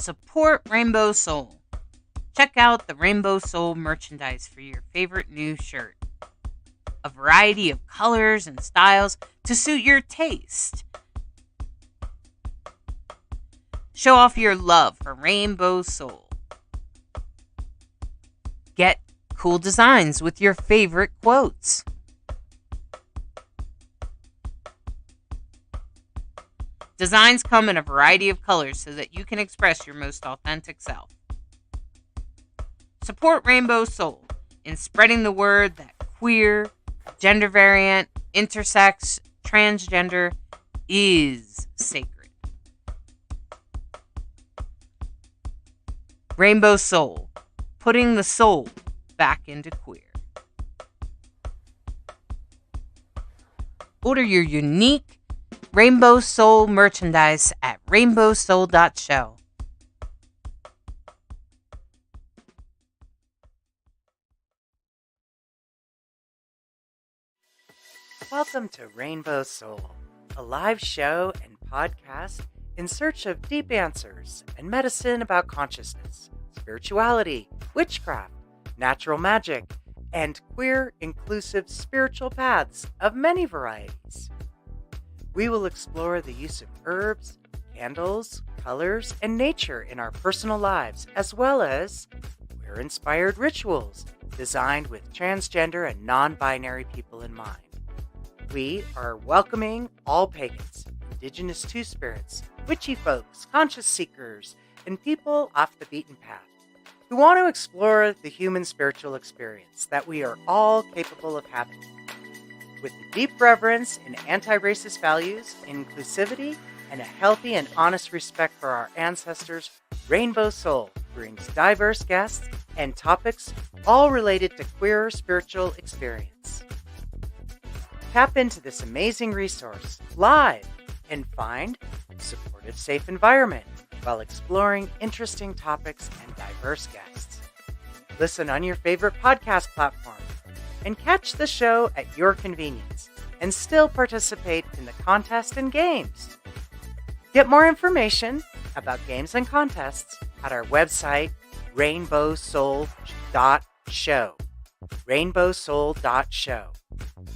Support Rainbow Soul. Check out the Rainbow Soul merchandise for your favorite new shirt. A variety of colors and styles to suit your taste. Show off your love for Rainbow Soul. Get cool designs with your favorite quotes. Designs come in a variety of colors so that you can express your most authentic self. Support Rainbow Soul in spreading the word that queer, gender variant, intersex, transgender is sacred. Rainbow Soul, putting the soul back into queer. Order your unique Rainbow Soul merchandise at rainbowsoul.show. Welcome to Rainbow Soul, a live show and podcast in search of deep answers and medicine about consciousness, spirituality, witchcraft, natural magic, and queer, inclusive spiritual paths of many varieties. We will explore the use of herbs, candles, colors, and nature in our personal lives, as well as queer-inspired rituals designed with transgender and non-binary people in mind. We are welcoming all pagans, indigenous two-spirits, witchy folks, conscious seekers, and people off the beaten path who want to explore the human spiritual experience that we are all capable of having. With deep reverence and anti-racist values, inclusivity, and a healthy and honest respect for our ancestors, Rainbow Soul brings diverse guests and topics all related to queer spiritual experience. Tap into this amazing resource live and find a supportive, safe environment while exploring interesting topics and diverse guests. Listen on your favorite podcast platform and catch the show at your convenience and still participate in the contest and games. Get more information about games and contests at our website, rainbowsoul.show. rainbowsoul.show.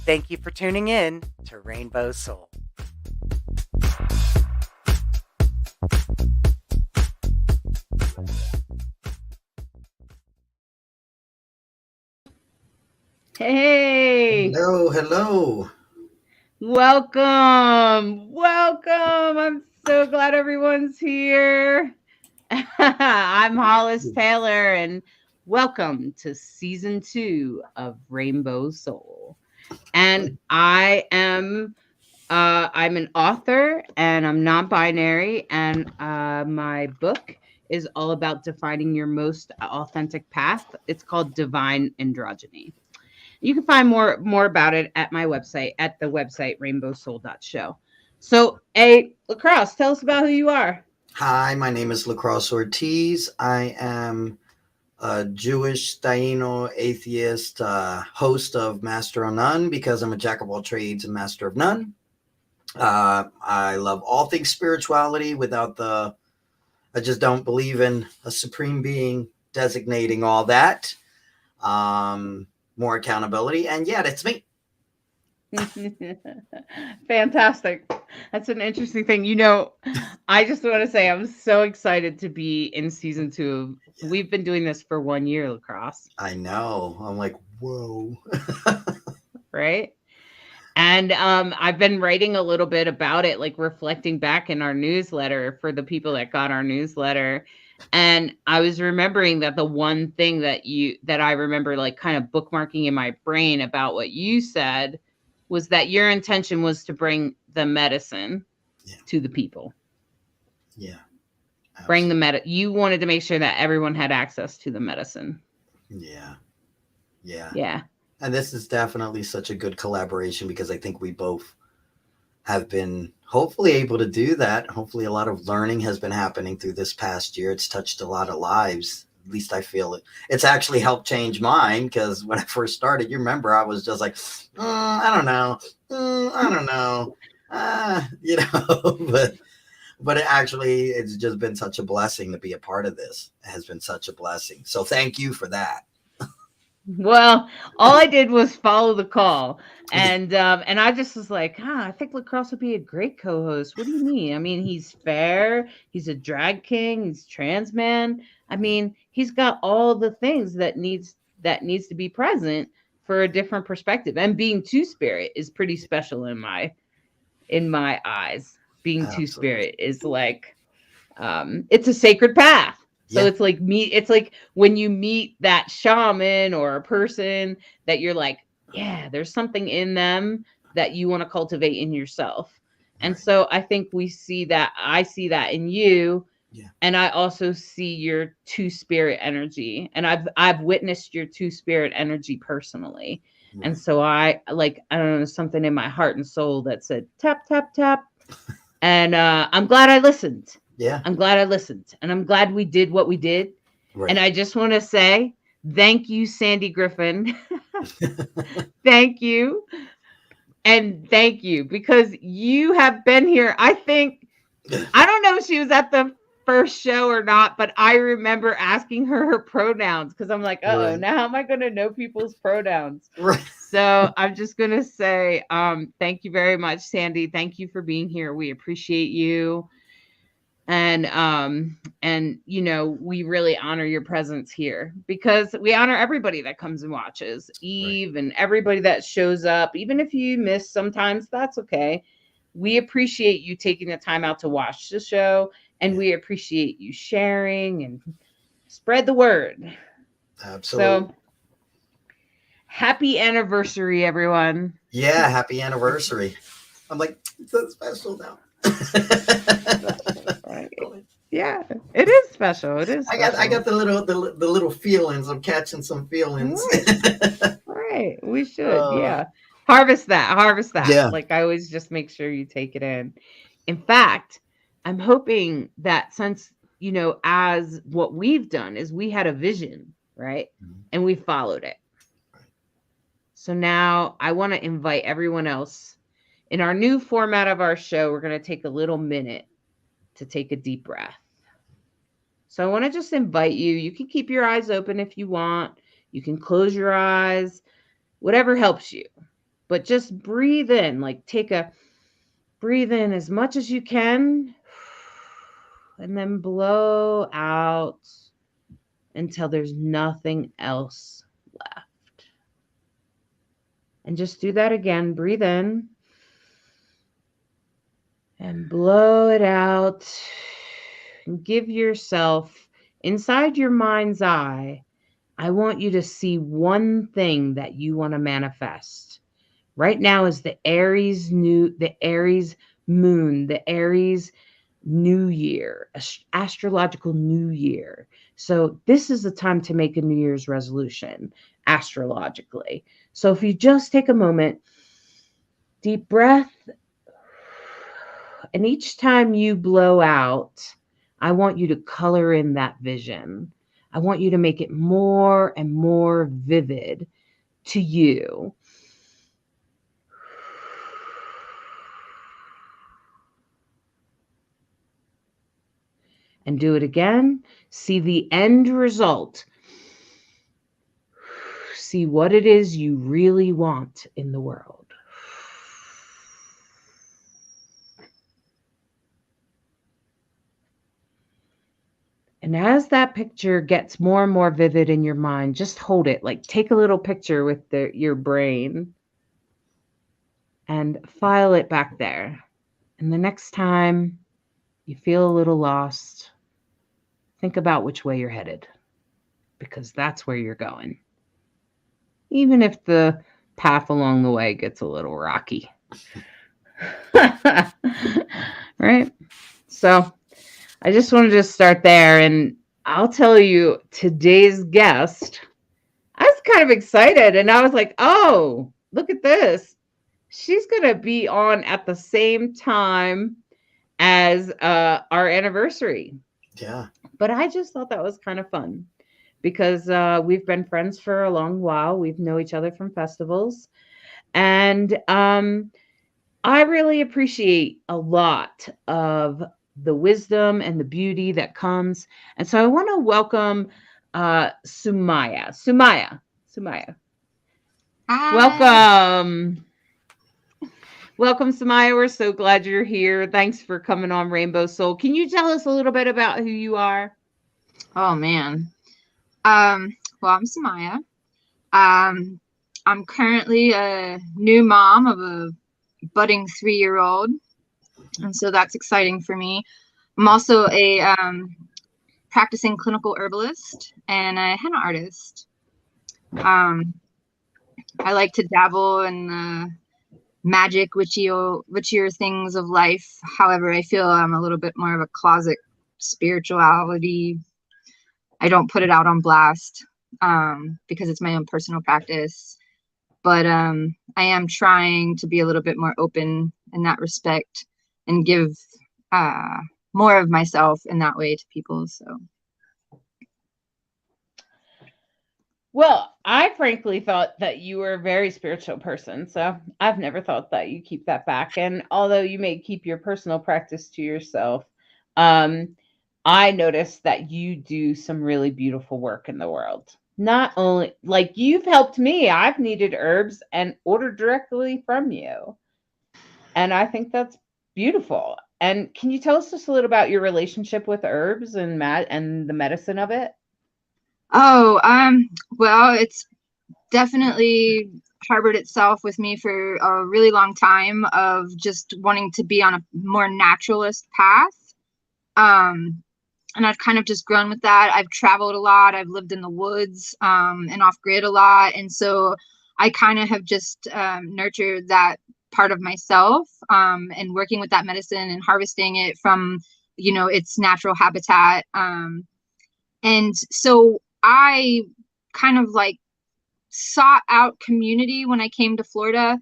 Thank you for tuning in to Rainbow Soul. Hey! Hello. Welcome! I'm so glad everyone's here. I'm Hollis Taylor, and welcome to Season 2 of Rainbow Soul. And I'm an author, and I'm non-binary, and my book is all about defining your most authentic path. It's called Divine Androgyny. You can find more about it at my website, at the website rainbowsoul.show. So, Lacrosse, tell us about who you are. Hi, my name is Lacrosse Ortiz. I am a Jewish Taino atheist host of Master of None because I'm a jack of all trades and master of none. I love all things spirituality I just don't believe in a supreme being designating all that. More accountability, and yeah, that's me. Fantastic. That's an interesting thing. I just want to say I'm so excited to be in Season 2. Yeah. We've been doing this for 1 year, Lacrosse. I know. I'm like, whoa. Right? And I've been writing a little bit about it, like reflecting back in our newsletter for the people that got our newsletter. And I was remembering that the one thing that I remember like kind of bookmarking in my brain about what you said was that your intention was to bring the medicine to the people. Yeah. Absolutely. Bring the you wanted to make sure that everyone had access to the medicine. Yeah. And this is definitely such a good collaboration because I think we both have been hopefully able to do that. Hopefully a lot of learning has been happening through this past year. It's touched a lot of lives. At least I feel it. It's actually helped change mine because when I first started, you remember I was just like, I don't know. But But it's just been such a blessing to be a part of this. It has been such a blessing. So thank you for that. Well, all I did was follow the call, and I just was like, I think Lacrosse would be a great co-host. What do you mean? I mean, he's fair, he's a drag king, he's trans man. I mean, he's got all the things that needs to be present for a different perspective. And being two spirit is pretty special in my eyes. Being two Absolutely. spirit is like it's a sacred path. So Yeah. it's like when you meet that shaman or a person that you're like, yeah, there's something in them that you want to cultivate in yourself. And Right. so I think I see that in you, Yeah. and I also see your two spirit energy, and I've witnessed your two spirit energy personally. And Right. so I don't know, something in my heart and soul that said tap tap tap, and I'm glad I listened. Yeah. I'm glad I listened. And I'm glad we did what we did. And Right. I just want to say thank you, Sandy Griffin. Thank you. And thank you, because you have been here. I don't know if she was at the first show or not, but I remember asking her pronouns because I'm like, oh, Right. now how am I going to know people's pronouns? Right. So I'm just going to say thank you very much, Sandy. Thank you for being here. We appreciate you. And we really honor your presence here, because we honor everybody that comes and watches, Right. Eve, and everybody that shows up. Even if you miss sometimes, that's okay. We appreciate you taking the time out to watch the show, and Yeah. we appreciate you sharing and spread the word. Absolutely. So happy anniversary, everyone. Yeah. Happy anniversary. I'm like, it's so special now. Right. Go ahead. Yeah, it is special. It is I got special. the little feelings. I'm catching some feelings. Right. Right. We should. uh, Yeah. Harvest that. Harvest that. yeah. Like, I always just make sure you take it in. In fact, I'm hoping that since, as what we've done is we had a vision, right? Mhm. And we followed it. Right. So now I want to invite everyone else in our new format of our show. We're going to take a little minute to take a deep breath. So I want to just invite you. You can keep your eyes open if you want. You can close your eyes, whatever helps you. But just breathe in, like breathe in as much as you can, and then blow out until there's nothing else left. And just do that again. Breathe in and blow it out. And give yourself, inside your mind's eye, I want you to see one thing that you want to manifest. Right now is the Aries moon, the Aries new year, astrological new year. So this is the time to make a New Year's resolution astrologically. So if you just take a moment, deep breath, and each time you blow out, I want you to color in that vision. I want you to make it more and more vivid to you. And do it again. See the end result. See what it is you really want in the world. And as that picture gets more and more vivid in your mind, just hold it. Like, take a little picture with your brain and file it back there. And the next time you feel a little lost, think about which way you're headed, because that's where you're going. Even if the path along the way gets a little rocky. Right? So I just wanted to start there. And I'll tell you, today's guest, I was kind of excited. And I was like, oh, look at this. She's going to be on at the same time as our anniversary. Yeah. But I just thought that was kind of fun, because we've been friends for a long while. We've known each other from festivals. And I really appreciate a lot of the wisdom and the beauty that comes. And so I want to welcome Sumaya. Sumaya. Hi. Welcome. Welcome, Sumaya. We're so glad you're here. Thanks for coming on Rainbow Soul. Can you tell us a little bit about who you are? Oh man. Well, I'm Sumaya. Um, I'm currently a new mom of a budding 3-year-old, and so that's exciting for me. I'm also a practicing clinical herbalist and a henna artist. Um, I like to dabble in the magic, witchier things of life. However, I feel I'm a little bit more of a closet spirituality. I don't put it out on blast because it's my own personal practice. But I am trying to be a little bit more open in that respect and give uh, more of myself in that way to people. So, Well, I frankly thought that you were a very spiritual person. So I've never thought that you keep that back. And although you may keep your personal practice to yourself, um, I noticed that you do some really beautiful work in the world. Not only like you've helped me, I've needed herbs and ordered directly from you. And I think that's beautiful. And can you tell us just a little about your relationship with herbs and and the medicine of it? oh, well, it's definitely harbored itself with me for a really long time of just wanting to be on a more naturalist path. Um, and I've kind of just grown with that. I've traveled a lot. I've lived in the woods and off grid a lot. And so I kind of have just nurtured that part of myself and working with that medicine and harvesting it from, its natural habitat. And so I kind of like sought out community when I came to Florida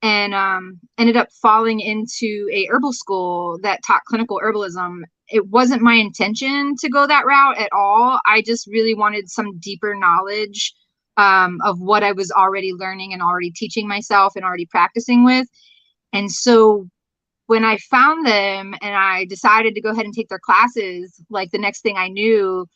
and ended up falling into a herbal school that taught clinical herbalism. It wasn't my intention to go that route at all. I just really wanted some deeper knowledge of what I was already learning and already teaching myself and already practicing with. And so when I found them and I decided to go ahead and take their classes, like the next thing I knew,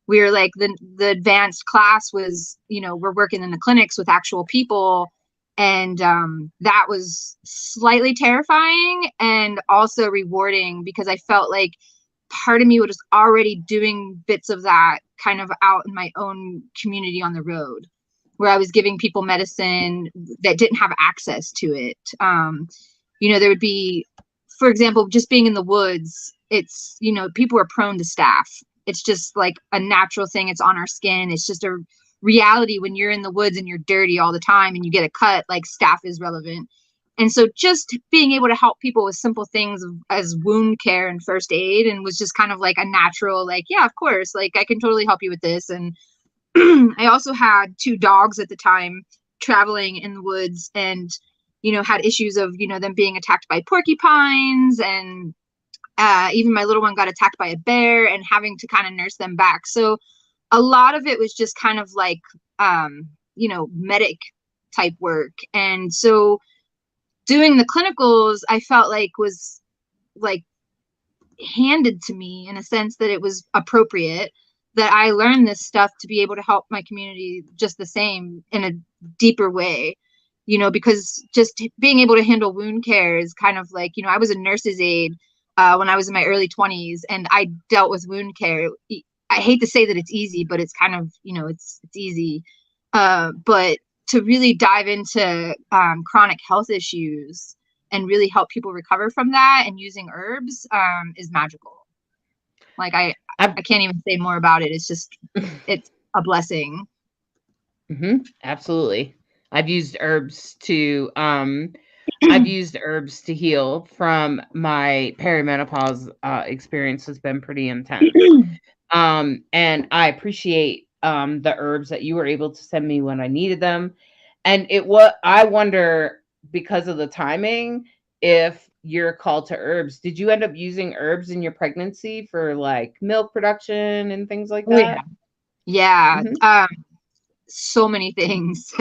we were like the advanced class was, we're working in the clinics with actual people. And that was slightly terrifying and also rewarding because I felt like part of me was already doing bits of that kind of out in my own community on the road where I was giving people medicine that didn't have access to it. There would be, for example, just being in the woods, it's, people are prone to staph. It's just like a natural thing. It's on our skin. It's just a reality when you're in the woods and you're dirty all the time and you get a cut, like staph is relevant. And so just being able to help people with simple things as wound care and first aid and was just kind of like a natural, like, yeah, of course, like I can totally help you with this. And I also had 2 dogs at the time traveling in the woods and, had issues of, them being attacked by porcupines and even my little one got attacked by a bear and having to kind of nurse them back. So a lot of it was just kind of like, medic type work. And so doing the clinicals, I felt like was like handed to me in a sense that it was appropriate that I learned this stuff to be able to help my community just the same in a deeper way, because just being able to handle wound care is kind of like, I was a nurse's aide when I was in my early 20s and I dealt with wound care. I hate to say that it's easy, but it's kind of, it's easy. But to really dive into chronic health issues and really help people recover from that and using herbs is magical. Like I can't even say more about it. It's just, it's a blessing. Absolutely. I've used herbs to I've used herbs to heal from my perimenopause experience has been pretty intense. And I appreciate the herbs that you were able to send me when I needed them. And I wonder because of the timing if you're called to herbs. Did you end up using herbs in your pregnancy for like milk production and things like Oh yeah. that? Yeah. Mhm. So many things.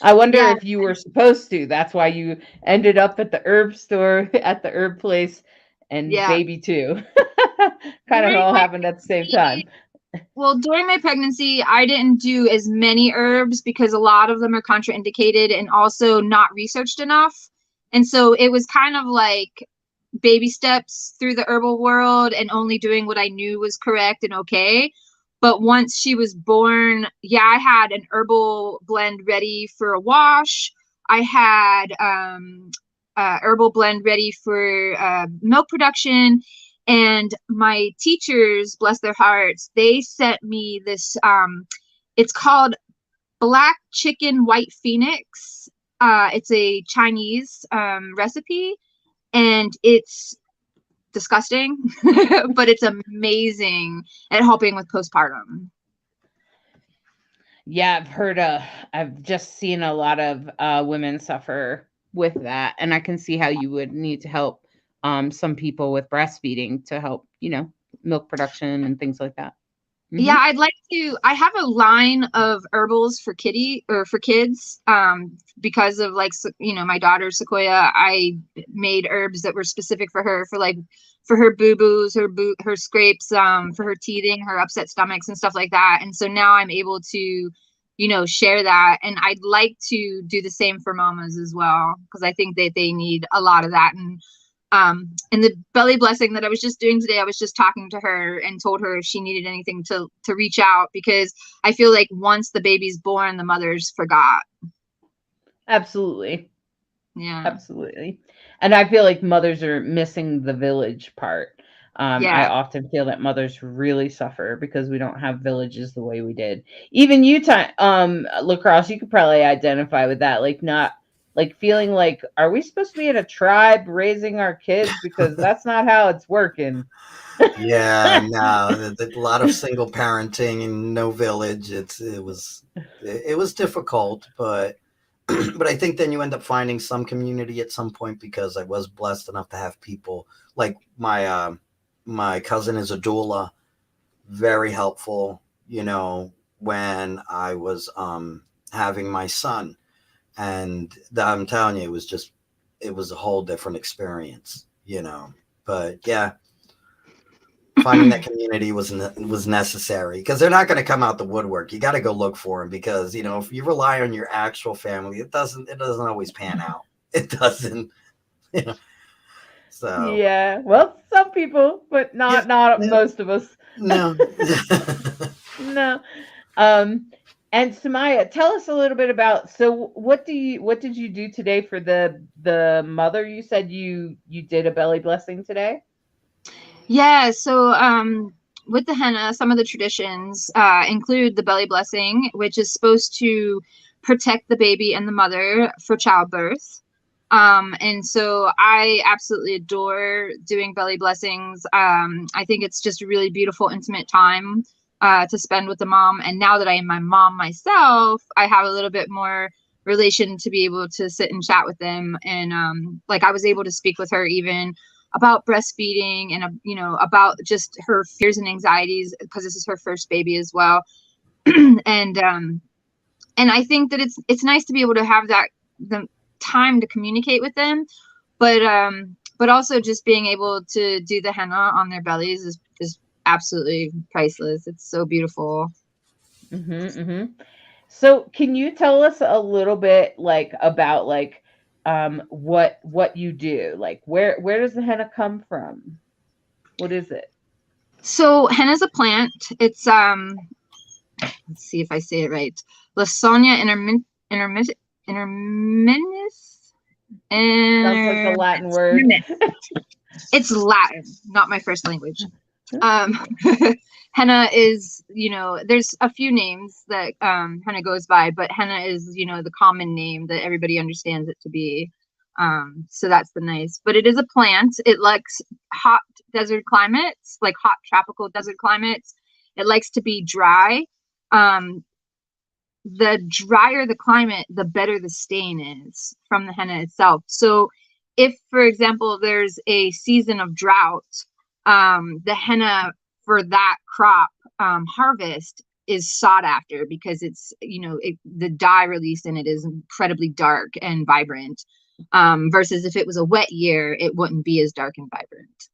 I wonder Yeah. if you were supposed to. That's why you ended up at the herb store, at the herb place, and Yeah. baby too. Kind of all happened at the same time. Well, during my pregnancy, I didn't do as many herbs because a lot of them are contraindicated and also not researched enough. And so it was kind of like baby steps through the herbal world and only doing what I knew was correct and okay. But once she was born, yeah, I had an herbal blend ready for a wash. I had herbal blend ready for milk production. And my teachers, bless their hearts, they sent me this, it's called Black Chicken White Phoenix. It's a Chinese recipe, and it's disgusting, but it's amazing at helping with postpartum. Yeah, I've just seen a lot of women suffer with that. And I can see how you would need to help some people with breastfeeding to help, milk production and things like that. Yeah, I have a line of herbals for kids. Because of my daughter Sequoia, I made herbs that were specific for her, for her boo-boos, her scrapes, for her teething, her upset stomachs and stuff like that. And so now I'm able to, share that. And I'd like to do the same for mamas as well, because I think that they need a lot of that. And the belly blessing that I was just doing today, I was just talking to her and told her if she needed anything to reach out, because I feel like once the baby's born, the mothers forgot. Absolutely. Yeah. Absolutely. And I feel like mothers are missing the village part. I often feel that mothers really suffer because we don't have villages the way we did. Even Utah, Lacrosse, you could probably identify with that. Like not like feeling like, are we supposed to be in a tribe raising our kids? Because that's not how it's working. Yeah, no, a lot of single parenting and no village. It was difficult, but but I think then you end up finding some community at some point, because I was blessed enough to have people like my cousin is a doula, very helpful, when I was having my son. And I'm telling you, it was a whole different experience, but yeah, finding that community was necessary, because they're not going to come out the woodwork. You got to go look for them, because if you rely on your actual family, it doesn't always pan out. It doesn't. So Yeah. Well, some people, but not most of us. no. No. Um, and Sumaya, tell us a little bit about, so what did you do today for the mother? You said you did a belly blessing today? Yeah. So with the henna, some of the traditions include the belly blessing, which is supposed to protect the baby and the mother for childbirth. And so I absolutely adore doing belly blessings. I think it's just a really beautiful, intimate time to spend with the mom. And now that I am my mom myself, I have a little bit more relation to be able to sit and chat with them. And I was able to speak with her even about breastfeeding and about just her fears and anxieties, because this is her first baby as well. and I think that it's nice to be able to have the time to communicate with them, but also just being able to do the henna on their bellies is absolutely priceless. It's so beautiful. Mm-hmm, mm-hmm. So can you tell us a little bit about what you do? Like where does the henna come from? What is it? So henna is a plant. It's let's see if I say it right. Lawsonia interminis. Sounds like a Latin word. It's Latin, not my first language. Henna is, there's a few names that henna goes by, but henna is, the common name that everybody understands it to be. So that's the nice. But it is a plant. It likes hot desert climates, like hot tropical desert climates. It likes to be dry. The drier the climate, the better the stain is from the henna itself. So if, for example, there's a season of drought, the henna for that crop harvest is sought after, because it's, the dye released in it is incredibly dark and vibrant, versus if it was a wet year, it wouldn't be as dark and vibrant.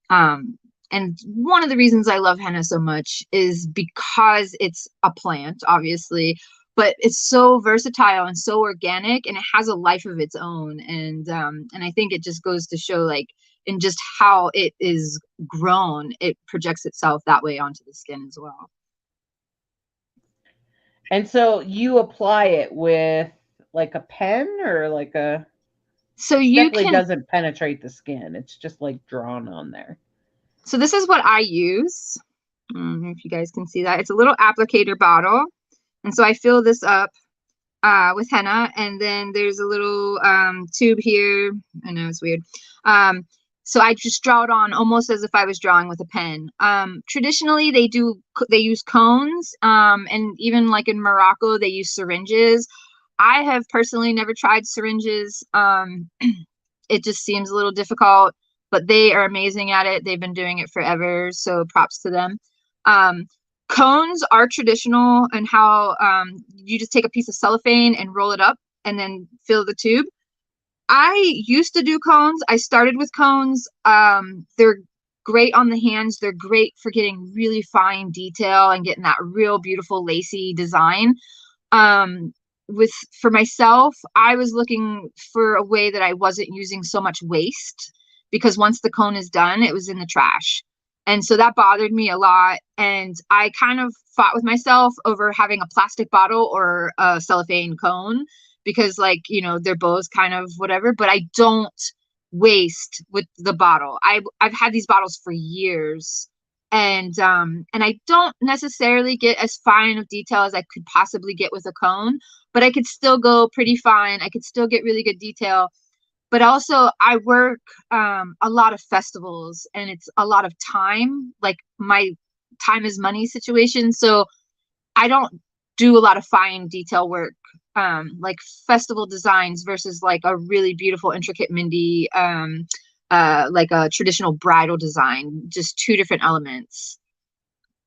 And one of the reasons I love henna so much is because it's a plant, obviously, but it's so versatile and so organic, and it has a life of its own. And I think it just goes to show, like, in just how it is grown, it projects itself that way onto the skin as well. And so you apply it with like a pen or like a So you definitely can, doesn't penetrate the skin. It's just like drawn on there. so this is what I use. I don't know if you guys can see that. It's a little applicator bottle. And so I fill this up with henna, and then there's a little tube here. I know it's weird. So I just draw it on almost as if I was drawing with a pen. Traditionally, they use cones, and even like in Morocco, they use syringes. I have personally never tried syringes. It just seems a little difficult, but they are amazing at it. They've been doing it forever, so props to them. Cones are traditional, and how you just take a piece of cellophane and roll it up and then fill the tube. I used to do cones. I started with cones. They're great on the hands. They're great for getting really fine detail and getting that real beautiful lacy design. For myself, I was looking for a way that I wasn't using so much waste, because once the cone is done, it was in the trash. And so that bothered me a lot. And I kind of fought with myself over having a plastic bottle or a cellophane cone, because, like, you know, they're both kind of whatever, but I don't waste with the bottle. I've had these bottles for years, and I don't necessarily get as fine of detail as I could possibly get with a cone, but I could still go pretty fine. I could still get really good detail. But also, I work a lot of festivals, and it's a lot of time, like my time is money situation. So I don't do a lot of fine detail work, like festival designs versus like a really beautiful, intricate Mehndi, like a traditional bridal design, just two different elements.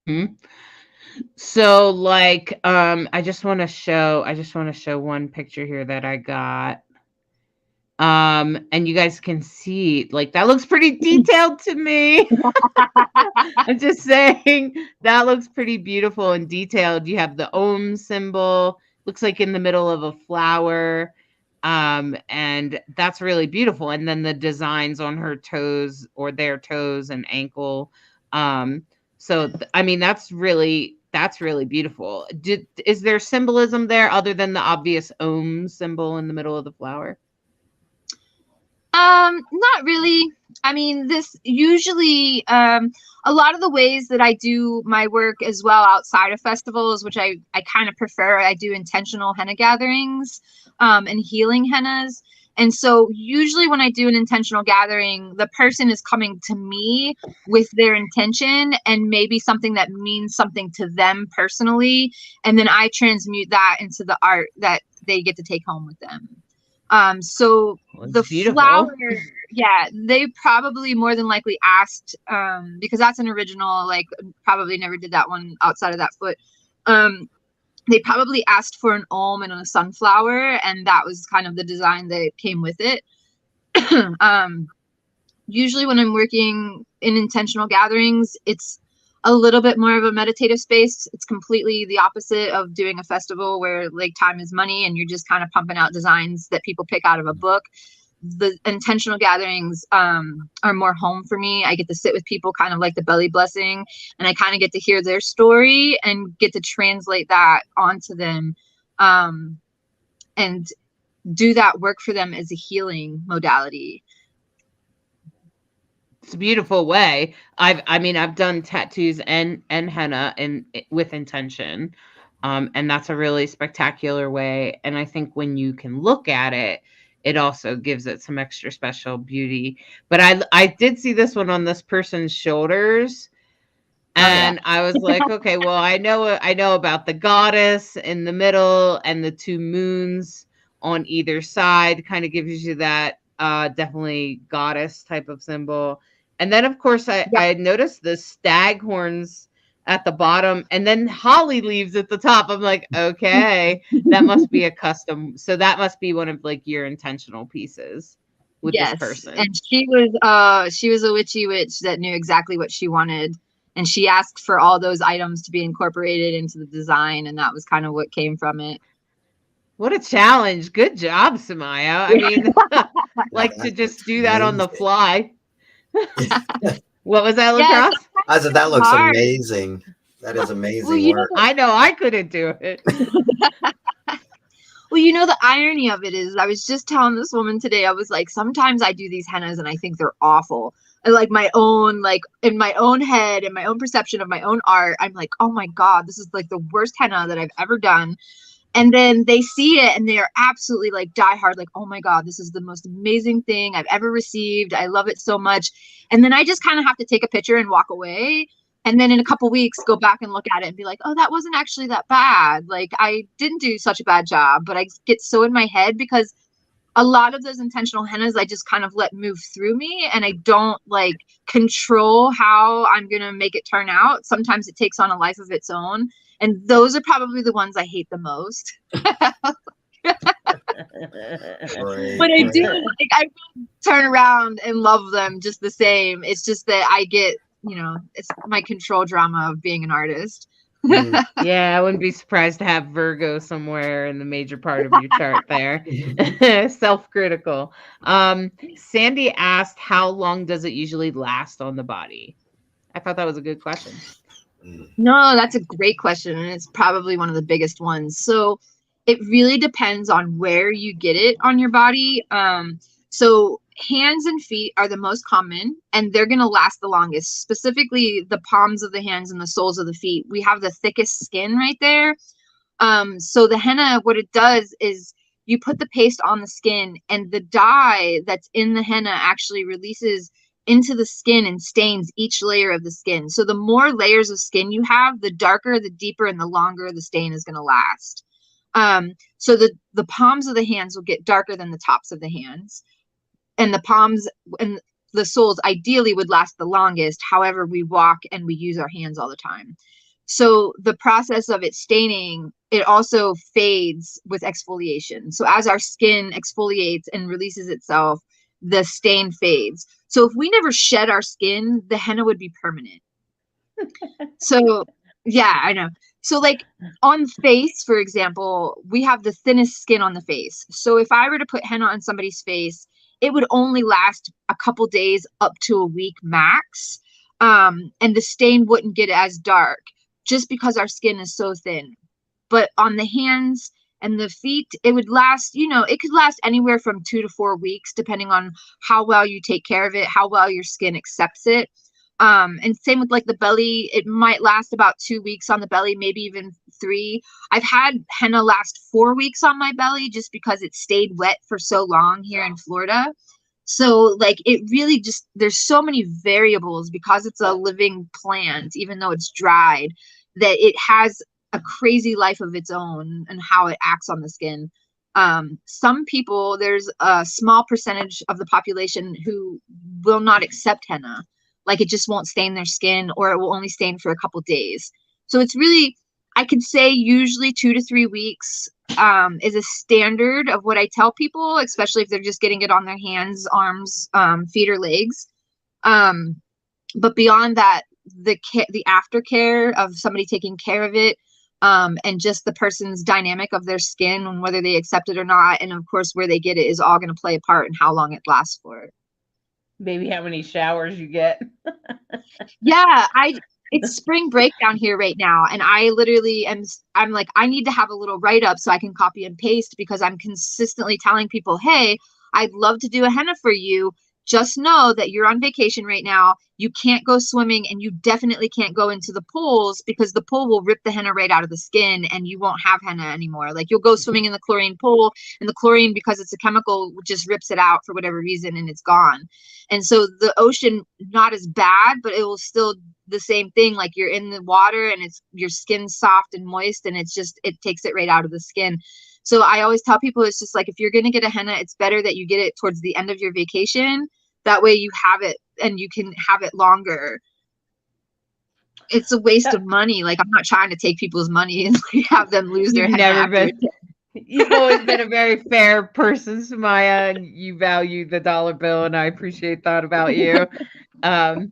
Hmm. So like I just want to show one picture here that I got. And you guys can see, like, that looks pretty detailed to me. I'm just saying that looks pretty beautiful and detailed. You have the Om symbol, looks like in the middle of a flower. And that's really beautiful. And then the designs on her toes or their toes and ankle. I mean, that's really beautiful. Is there symbolism there other than the obvious Om symbol in the middle of the flower? Not really. I mean, this usually, a lot of the ways that I do my work as well outside of festivals, which I kind of prefer, I do intentional henna gatherings, and healing hennas. And so usually when I do an intentional gathering, the person is coming to me with their intention and maybe something that means something to them personally. And then I transmute that into the art that they get to take home with them. So the flower, yeah, they probably more than likely asked, because that's an original, like, probably never did that one outside of that foot. They probably asked for an Om and a sunflower, and that was kind of the design that came with it. Usually when I'm working in intentional gatherings, it's a little bit more of a meditative space. It's completely the opposite of doing a festival where, like, time is money and you're just kind of pumping out designs that people pick out of a book. The intentional gatherings are more home for me. I get to sit with people, kind of like the belly blessing, and I kind of get to hear their story and get to translate that onto them, and do that work for them as a healing modality. It's a beautiful way. I've done tattoos and henna with intention. And that's a really spectacular way. And I think when you can look at it, it also gives it some extra special beauty. But I did see this one on this person's shoulders. And Oh, yeah. I was like, okay, well, I know about the goddess in the middle and the two moons on either side, kind of gives you that definitely goddess type of symbol. And then of course I noticed the stag horns at the bottom and then holly leaves at the top. I'm like, okay, that must be a custom. So that must be one of like your intentional pieces. with this Yes, person. and she was a witchy witch that knew exactly what she wanted, and she asked for all those items to be incorporated into the design, and that was kind of what came from it. What a challenge. Good job, Sumaya. I mean, like to That just looks do that on the amazing. fly. What was that, Yeah, Lacrosse? I said that it's looks hard. amazing. That is Well, amazing work. I know I couldn't do it. well, you know, the irony of it is, I was just telling this woman today, I was like, sometimes I do these hennas and I think they're awful. And like my own, like in my own head and my own perception of my own art, I'm like, oh my God, this is like the worst henna that I've ever done. And then they see it and they are absolutely like diehard, like, oh my God, this is the most amazing thing I've ever received. I love it so much. And then I just kind of have to take a picture and walk away. And then in a couple weeks, go back and look at it and be like, oh, that wasn't actually that bad. Like, I didn't do such a bad job, but I get so in my head because a lot of those intentional hennas I just kind of let move through me, and I don't like control how I'm going to make it turn out. Sometimes it takes on a life of its own. And those are probably the ones I hate the most. But I do, like, I will turn around and love them just the same. It's just that I get, you know, it's my control drama of being an artist. Mm. Yeah, I wouldn't be surprised to have Virgo somewhere in the major part of your chart there. Self-critical. Sandy asked, how long does it usually last on the body? I thought that was a good question. No, that's a great question, and it's probably one of the biggest ones. So it really depends on where you get it on your body. So hands and feet are the most common, and they're going to last the longest. Specifically, the palms of the hands and the soles of the feet. We have the thickest skin right there. So the henna, what it does is you put the paste on the skin, and the dye that's in the henna actually releases into the skin and stains each layer of the skin. So the more layers of skin you have, the darker, the deeper, and the longer the stain is going to last. So the palms of the hands will get darker than the tops of the hands, and the palms and the soles ideally would last the longest. However, we walk and we use our hands all the time. So the process of it staining, it also fades with exfoliation. So as our skin exfoliates and releases itself, the stain fades. So if we never shed our skin, the henna would be permanent. So yeah, I know. So like on face, for example, we have the thinnest skin on the face. So if I were to put henna on somebody's face, it would only last a couple days up to a week max. And the stain wouldn't get as dark just because our skin is so thin. But on the hands and the feet, it would last, you know, it could last anywhere from 2 to 4 weeks, depending on how well you take care of it, how well your skin accepts it. And same with like the belly, it might last about 2 weeks on the belly, maybe even 3. I've had henna last 4 weeks on my belly just because it stayed wet for so long here in Florida. So like it really just, there's so many variables because it's a living plant, even though it's dried, that it has a crazy life of its own and how it acts on the skin. Some people, there's a small percentage of the population who will not accept henna. Like it just won't stain their skin, or it will only stain for a couple days. So it's really, I could say usually 2 to 3 weeks is a standard of what I tell people, especially if they're just getting it on their hands, arms, feet, or legs. But beyond that, the aftercare of somebody taking care of it, and just the person's dynamic of their skin and whether they accept it or not, and of course where they get it, is all going to play a part in how long it lasts for. Maybe how many showers you get. Yeah, it's spring break down here right now, and I literally I'm like, I need to have a little write-up so I can copy and paste, because I'm consistently telling people, hey, I'd love to do a henna for you. Just know that you're on vacation right now. You can't go swimming, and you definitely can't go into the pools, because the pool will rip the henna right out of the skin and you won't have henna anymore. Like you'll go swimming in the chlorine pool, and the chlorine, because it's a chemical, just rips it out for whatever reason, and it's gone. And so the ocean, not as bad, but it will still the same thing. Like you're in the water and it's your skin's soft and moist, and it's just, it takes it right out of the skin. So I always tell people, it's just like, if you're going to get a henna, it's better that you get it towards the end of your vacation. That way you have it and you can have it longer. It's a waste of money. Like I'm not trying to take people's money and have them lose their henna after. You've always been a very fair person, Sumaya, and you value the dollar bill, and I appreciate that about you. Um,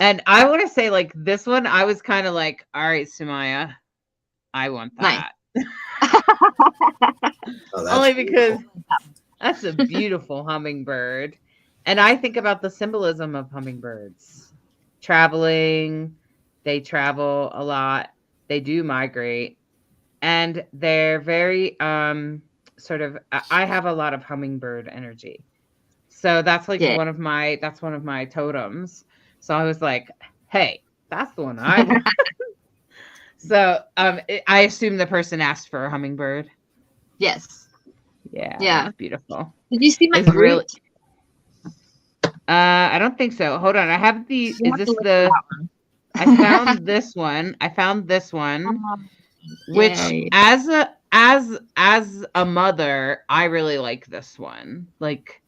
and I want to say, like, this one, I was kind of like, all right, Sumaya, I want Nice. that. Oh, that's Only beautiful. because that's a beautiful hummingbird. And I think about the symbolism of hummingbirds. Traveling, they travel a lot. They do migrate. And they're very sort of I have a lot of hummingbird energy. So that's like Yeah. that's one of my totems. So I was like, "Hey, that's the one I want." So I assume the person asked for a hummingbird. Yes. Yeah, Yeah. that's beautiful. Did you see my It's root? really I don't think so. Hold on. I have the You is have to this look for the that one. I found this one. I found this one, which Yay. as a mother, I really like this one. Like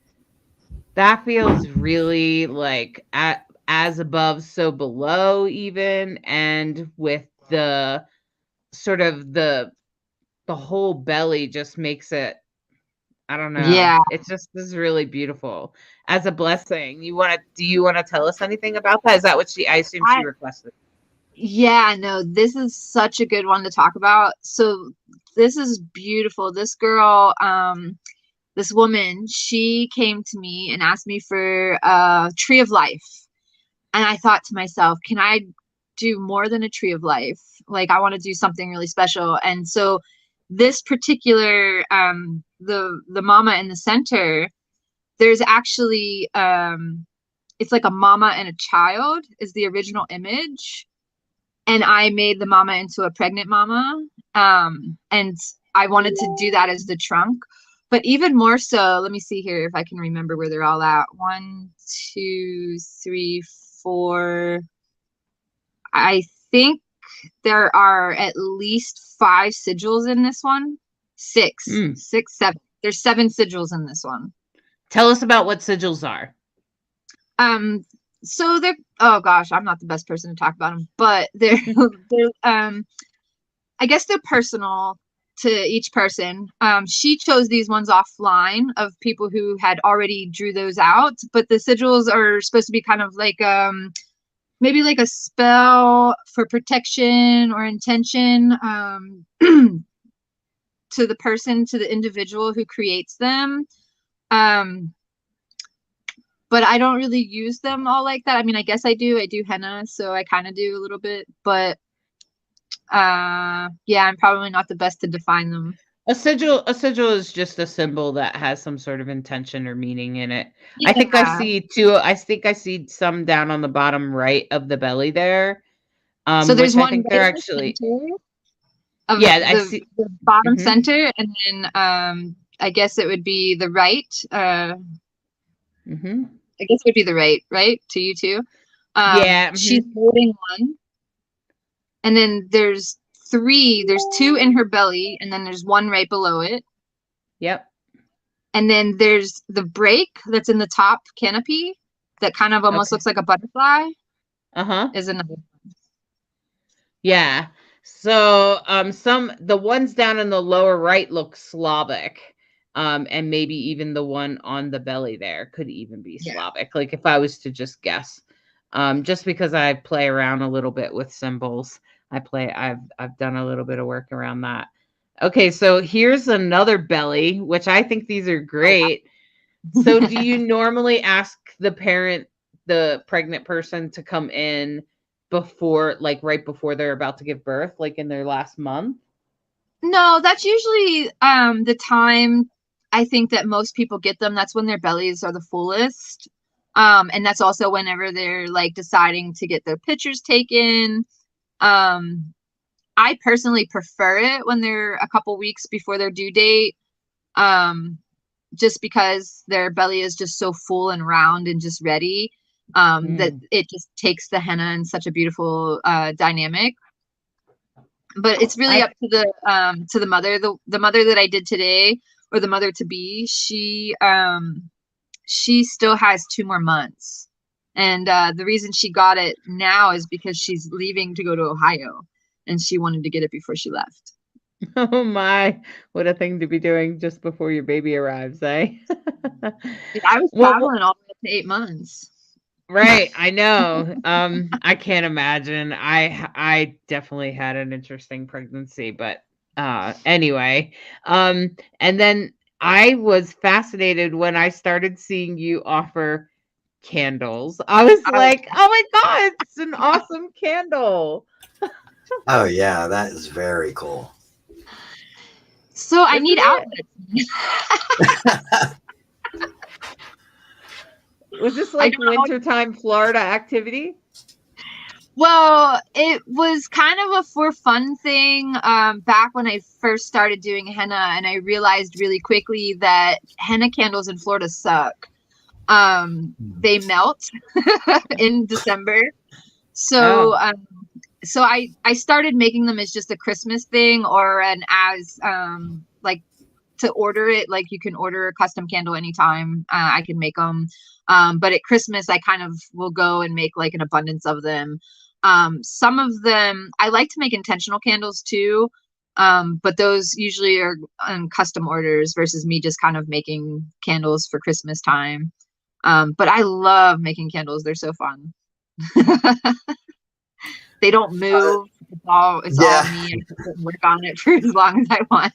that feels really like as above, so below even, and with the sort of the whole belly just makes it I don't know. Yeah. It's just this is really beautiful. As a blessing. Do you want to tell us anything about that? Is that what I assume she I requested? Yeah, no, this is such a good one to talk about. So this is beautiful. This girl, this woman, she came to me and asked me for a tree of life. And I thought to myself, can I do more than a tree of life? Like I want to do something really special. And so this particular the mama in the center, there's actually it's like a mama and a child is the original image, and I made the mama into a pregnant mama. And I wanted to do that as the trunk. But even more so, let me see here if I can remember where they're all at. 1, 2, 3, 4. I think there are at least 5 sigils in this one. 6, Mm. 6, 7. There's 7 sigils in this one. Tell us about what sigils are. So they're, oh gosh, I'm not the best person to talk about them, but they're I guess they're personal to each person. She chose these ones offline of people who had already drew those out, but the sigils are supposed to be kind of like maybe like a spell for protection or intention to the person, to the individual who creates them. But I don't really use them all like that. I mean, I guess I do. I do henna, so I kind of do a little bit, but yeah, I'm probably not the best to define them. A sigil is just a symbol that has some sort of intention or meaning in it. Yeah. I think I see some down on the bottom right of the belly there. So there's Which I one think right they're in actually the center of I see. the bottom Mhm. center, and then I guess it would be the right. Mhm. I guess it would be the right to you too. Yeah. She's Mhm. holding one, and then there's 3. There's 2 in her belly, and then there's one right below it. Yep. And then there's the break that's in the top canopy that kind of almost Okay. looks like a butterfly. Uh-huh. Is another. Yeah. So the ones down in the lower right look Slavic. And maybe even the one on the belly there could even be Yeah. Slavic. Like if I was to just guess. Just because I play around a little bit with symbols. I've done a little bit of work around that. Okay, so here's another belly, which I think these are great. So do you normally ask the pregnant person to come in before, like right before they're about to give birth, like in their last month? No, that's usually the time I think that most people get them. That's when their bellies are the fullest. And that's also whenever they're like deciding to get their pictures taken. I personally prefer it when they're a couple weeks before their due date. Just because their belly is just so full and round and just ready, that it just takes the henna in such a beautiful dynamic. But it's really up to the mother. The mother that I did today, or the mother to be, she still has 2 more months. And the reason she got it now is because she's leaving to go to Ohio, and she wanted to get it before she left. Oh my, what a thing to be doing just before your baby arrives, eh? Yeah, I was Well, traveling all the way up to 8 months. right, I know. I can't imagine. I definitely had an interesting pregnancy, but anyway. And then I was fascinated when I started seeing you offer candles. I was Oh, like, "Oh my god, it's an awesome candle." Oh yeah, that is very cool. so I Isn't need it? outlets. Was this I like don't know. wintertime Florida activity? Well, it was kind of a for fun thing back when I first started doing henna, and I realized really quickly that henna candles in Florida suck. They melt in December. So, Oh. so I started making them as just a Christmas thing, or an as like to order it. Like you can order a custom candle anytime. I can make them. But at Christmas, I kind of will go and make like an abundance of them. Some of them I like to make intentional candles too. But those usually are on custom orders versus me just kind of making candles for Christmas time. But I love making candles. They're so fun. They don't Uh, move. It's all yeah. me. I can work on it for as long as I want.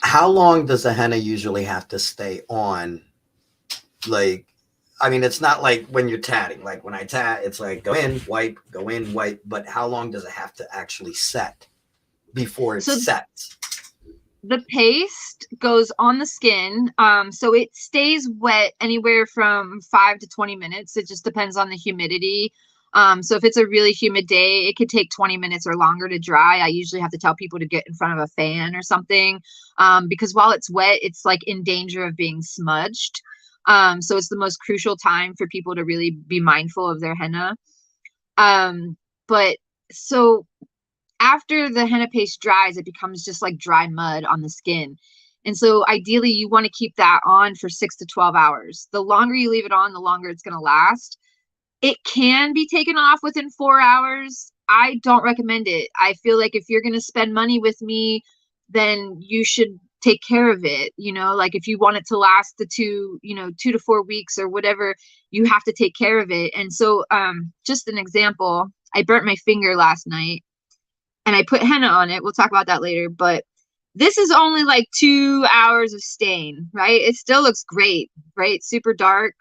How long does a henna usually have to stay on? Like, I mean, it's not like when you're tatting. Like when I tat, it's like go in, wipe, go in, wipe. But how long does it have to actually set before it So sets? the paste goes on the skin. So it stays wet anywhere from 5 to 20 minutes. It just depends on the humidity. So if it's a really humid day, it could take 20 minutes or longer to dry. I usually have to tell people to get in front of a fan or something, because while it's wet, it's like in danger of being smudged. So it's the most crucial time for people to really be mindful of their henna. But so after the henna paste dries, it becomes just like dry mud on the skin. And so ideally you want to keep that on for 6 to 12 hours. The longer you leave it on, the longer it's going to last. It can be taken off within 4 hours. I don't recommend it. I feel like if you're going to spend money with me, then you should take care of it. Like if you want it to last the 2 to 4 weeks or whatever, you have to take care of it. And so, just an example, I burnt my finger last night and I put henna on it. We'll talk about that later, but this is only like 2 hours of stain, right? It still looks great, right? Super dark.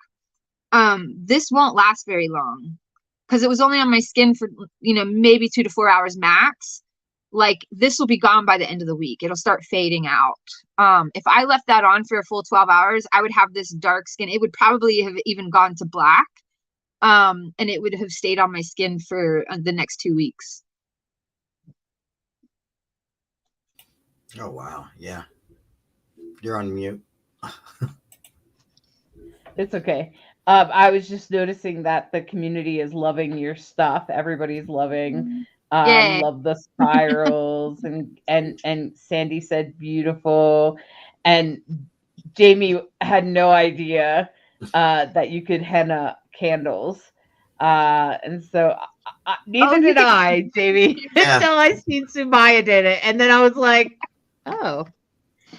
This won't last very long because it was only on my skin for, maybe 2 to 4 hours max. Like this will be gone by the end of the week. It'll start fading out. If I left that on for a full 12 hours, I would have this dark skin. It would probably have even gone to black. And it would have stayed on my skin for the next 2 weeks. Oh wow, yeah. You're on mute. It's okay. I was just noticing that the community is loving your stuff. Everybody's loving. Yeah. Love the spirals and Sandy said beautiful, and Jamie had no idea that you could henna candles, and so Oh, neither you did can. I, Jamie, Yeah. until I seen Sumaya did it, and then I was like, oh,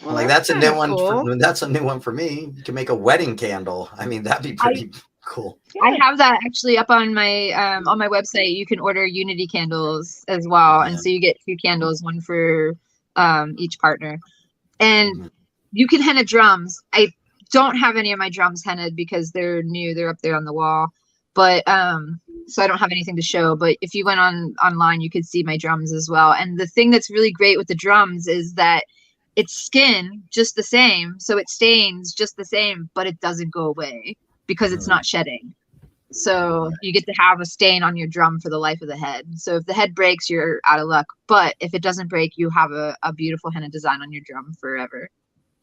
well, Like that's that's a kind new of one for cool. that's a new one for me. You can make a wedding candle. I mean, that'd be I pretty cool. I Yeah. have that actually up on my website. You can order Unity candles as well, and Yeah. so you get 2 candles, one for each partner. And Mhm. you can henna drums. I don't have any of my drums hennaed because they're new. They're up there on the wall, but so I don't have anything to show. But if you went online, you could see my drums as well. And the thing that's really great with the drums is that it's skin just the same, so it stains just the same, but it doesn't go away because it's Mhm. not shedding. So you get to have a stain on your drum for the life of the head. So if the head breaks, you're out of luck. But if it doesn't break, you have a beautiful henna design on your drum forever.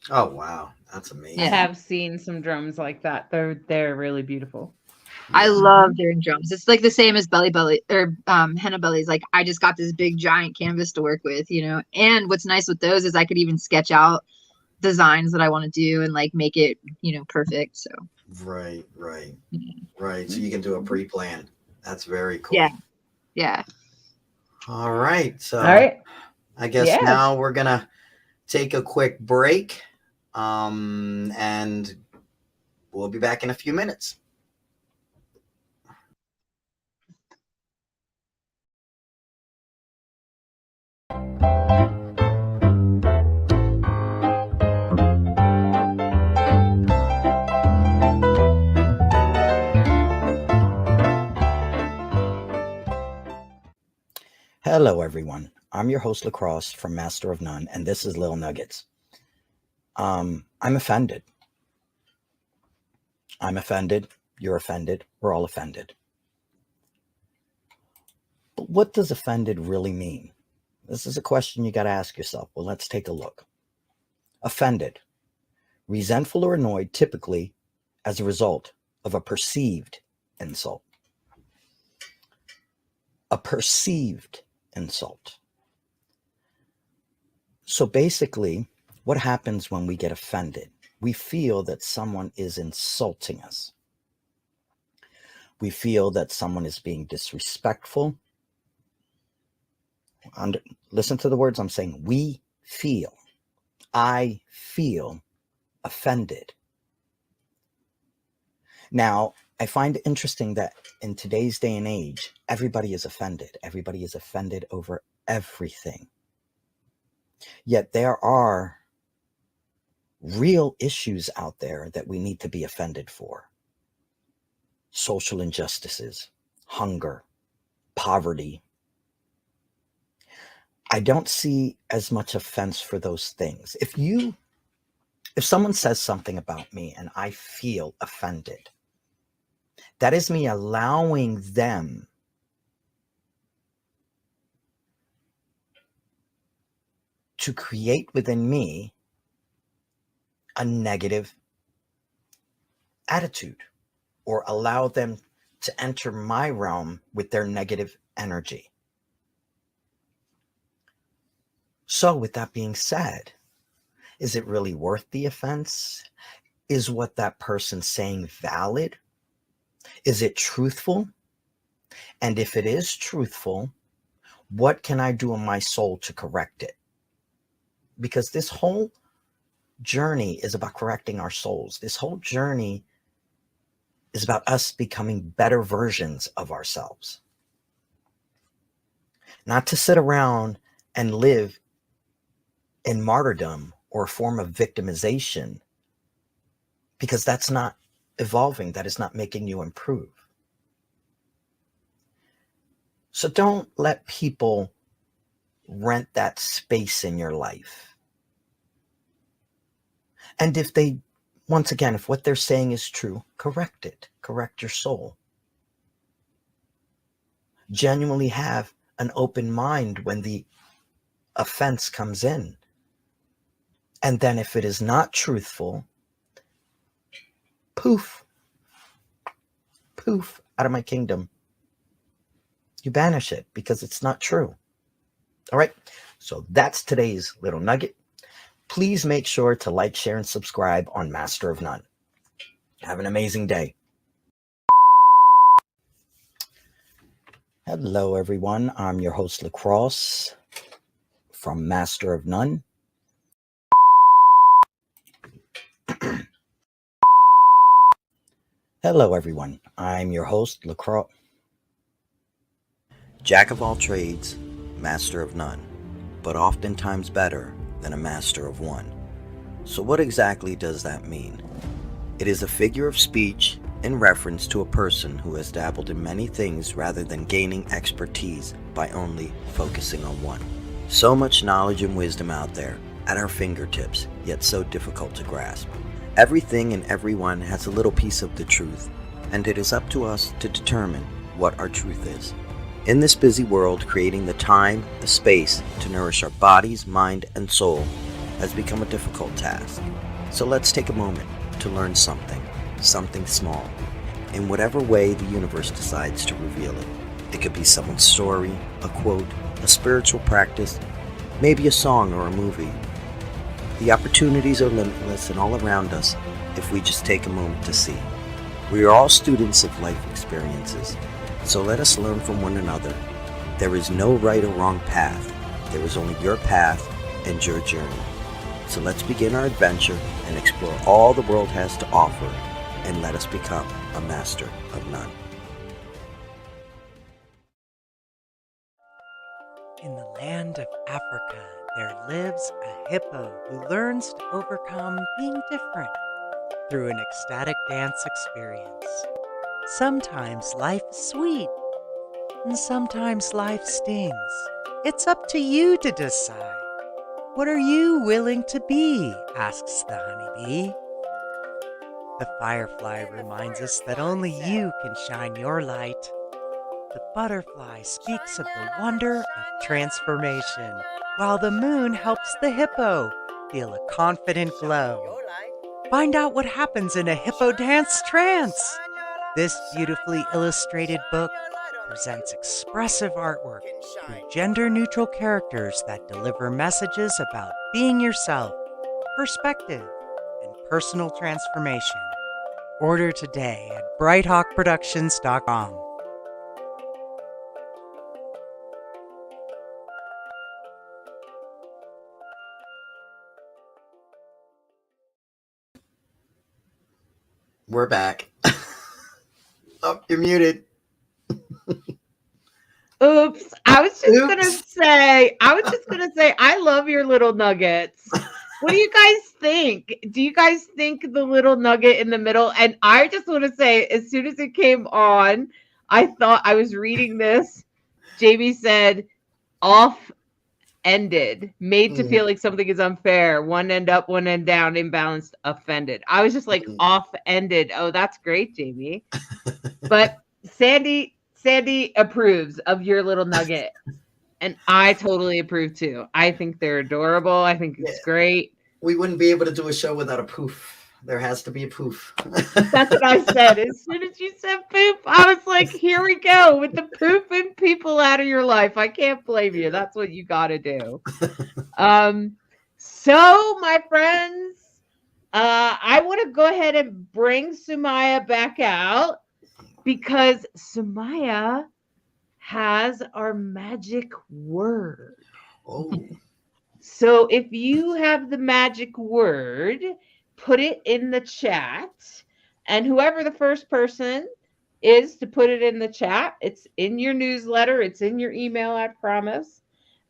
Oh wow, that's I Yeah. amazing. have seen some drums like that. They're really beautiful. I Yeah. love Mhm. doing drums. It's like the same as belly or henna bellies. Like I just got this big giant canvas to work with. And what's nice with those is I could even sketch out designs that I want to do and like make it perfect. So Right. Right. yeah. Right. So you can do a pre-plan. That's very Yeah. cool. Yeah. All right. All So right. I guess Yes. now we're going to take a quick break, and we'll be back in a few minutes. Hello, everyone. I'm your host, Lacrosse from Master of None, and this is Little Nuggets. I'm offended. I'm offended. You're offended. We're all offended. But what does offended really mean? This is a question you got to ask yourself. Well, let's take a look. Offended. Resentful or annoyed, typically as a result of a perceived insult. A perceived insult. So basically, what happens when we get offended? We feel that someone is insulting us. We feel that someone is being disrespectful. Listen to the words I'm saying. We feel. I feel offended. Now, I find it interesting that in today's day and age, everybody is offended. Everybody is offended over everything. Yet there are real issues out there that we need to be offended for. Social injustices, hunger, poverty. I don't see as much offense for those things. If someone says something about me and I feel offended, that is me allowing them to create within me a negative attitude, or allow them to enter my realm with their negative energy. So with that being said, is it really worth the offense? Is what that person's saying valid? Is it truthful? And if it is truthful, what can I do in my soul to correct it? Because this whole journey is about correcting our souls. This whole journey is about us becoming better versions of ourselves. Not to sit around and live in martyrdom or a form of victimization, because that's not evolving. That is not making you improve. So don't let people rent that space in your life. And if what they're saying is true, correct it. Correct your soul. Genuinely have an open mind when the offense comes in. And then if it is not truthful, poof, out of my kingdom. You banish it because it's not true. All right. So that's today's little nugget. Please make sure to like, share, and subscribe on Master of None. Have an amazing day. Hello, everyone. I'm your host, Lacrosse from Master of None. Hello, everyone. I'm your host, Lacrosse. Jack of all trades, master of none, but oftentimes better than a master of one. So what exactly does that mean? It is a figure of speech in reference to a person who has dabbled in many things rather than gaining expertise by only focusing on one. So much knowledge and wisdom out there at our fingertips, yet so difficult to grasp. Everything and everyone has a little piece of the truth, and it is up to us to determine what our truth is. In this busy world, creating the time, the space to nourish our bodies, mind, and soul has become a difficult task. So let's take a moment to learn something small, in whatever way the universe decides to reveal it. It could be someone's story, a quote, a spiritual practice, maybe a song or a movie. The opportunities are limitless and all around us if we just take a moment to see. We are all students of life experiences, so let us learn from one another. There is no right or wrong path, There is only your path and your journey. So let's begin our adventure and explore all the world has to offer, and let us become a master of none. In the land of Africa, there lives a hippo who learns to overcome being different through an ecstatic dance experience. Sometimes life is sweet, and sometimes life stings. It's up to you to decide. What are you willing to be? Asks the honeybee. The firefly reminds us that only you can shine your light. The butterfly speaks of the wonder of transformation, while the moon helps the hippo feel a confident glow. Find out what happens in a hippo dance trance. This beautifully illustrated book presents expressive artwork through gender-neutral characters that deliver messages about being yourself, perspective, and personal transformation. Order today at brighthawkproductions.com. We're back. Oh, you're muted. Oops. I was just gonna say, I love your little nuggets. What do you guys think? Do you guys think the little nugget in the middle? And I just want to say, as soon as it came on, I thought I was reading this. Jamie said, off-ended, made to feel like something is unfair. One end up, one end down, imbalanced, offended. I was just like, off-ended. Oh, that's great, Jamie. But Sandy approves of your little nugget. And I totally approve too. I think they're adorable. I think it's great. We wouldn't be able to do a show without a poof. There has to be a poof. That's what I said. As soon as you said poof, I was like, here we go with the poofing people out of your life. I can't blame you. That's what you got to do. So, my friends, I want to go ahead and bring Sumaya back out because Sumaya has our magic word. Oh. So if you have the magic word, put it in the chat. And whoever the first person is to put it in the chat, it's in your newsletter. It's in your email, I promise.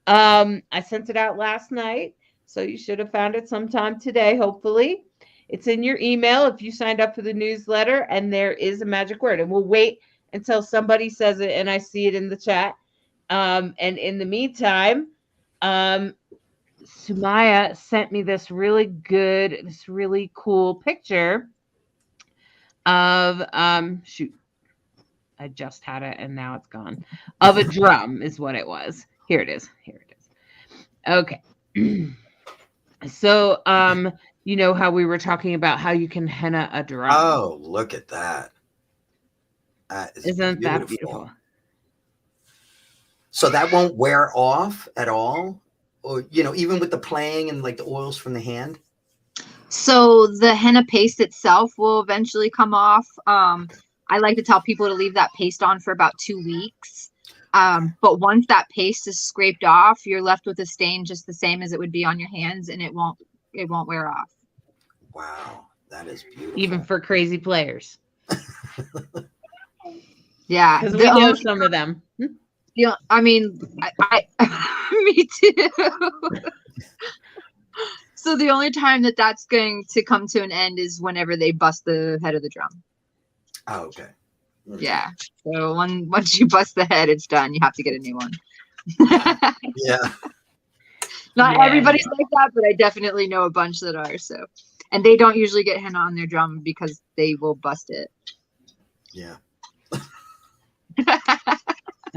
I sent it out last night, so you should have found it sometime today, hopefully. It's in your email if you signed up for the newsletter, and there is a magic word. And we'll wait until somebody says it and I see it in the chat. And in the meantime, Sumaya sent me this really cool picture of shoot, I just had it and now it's gone. Of a drum is what it was. Here it is. Okay. So you know how we were talking about how you can henna a drum. Oh, look at that. Isn't that beautiful? So that won't wear off at all? Or, even with the playing and like the oils from the hand? So the henna paste itself will eventually come off. I like to tell people to leave that paste on for about 2 weeks. But once that paste is scraped off, you're left with a stain just the same as it would be on your hands, and it won't wear off. Wow, that is beautiful. Even for crazy players. Yeah, because we know some of them. Yeah, I mean, I me too. So the only time that's going to come to an end is whenever they bust the head of the drum. Oh, okay. Yeah. So once you bust the head, it's done. You have to get a new one. Yeah. Not everybody's like that, but I definitely know a bunch that are. So, and they don't usually get henna on their drum because they will bust it. Yeah.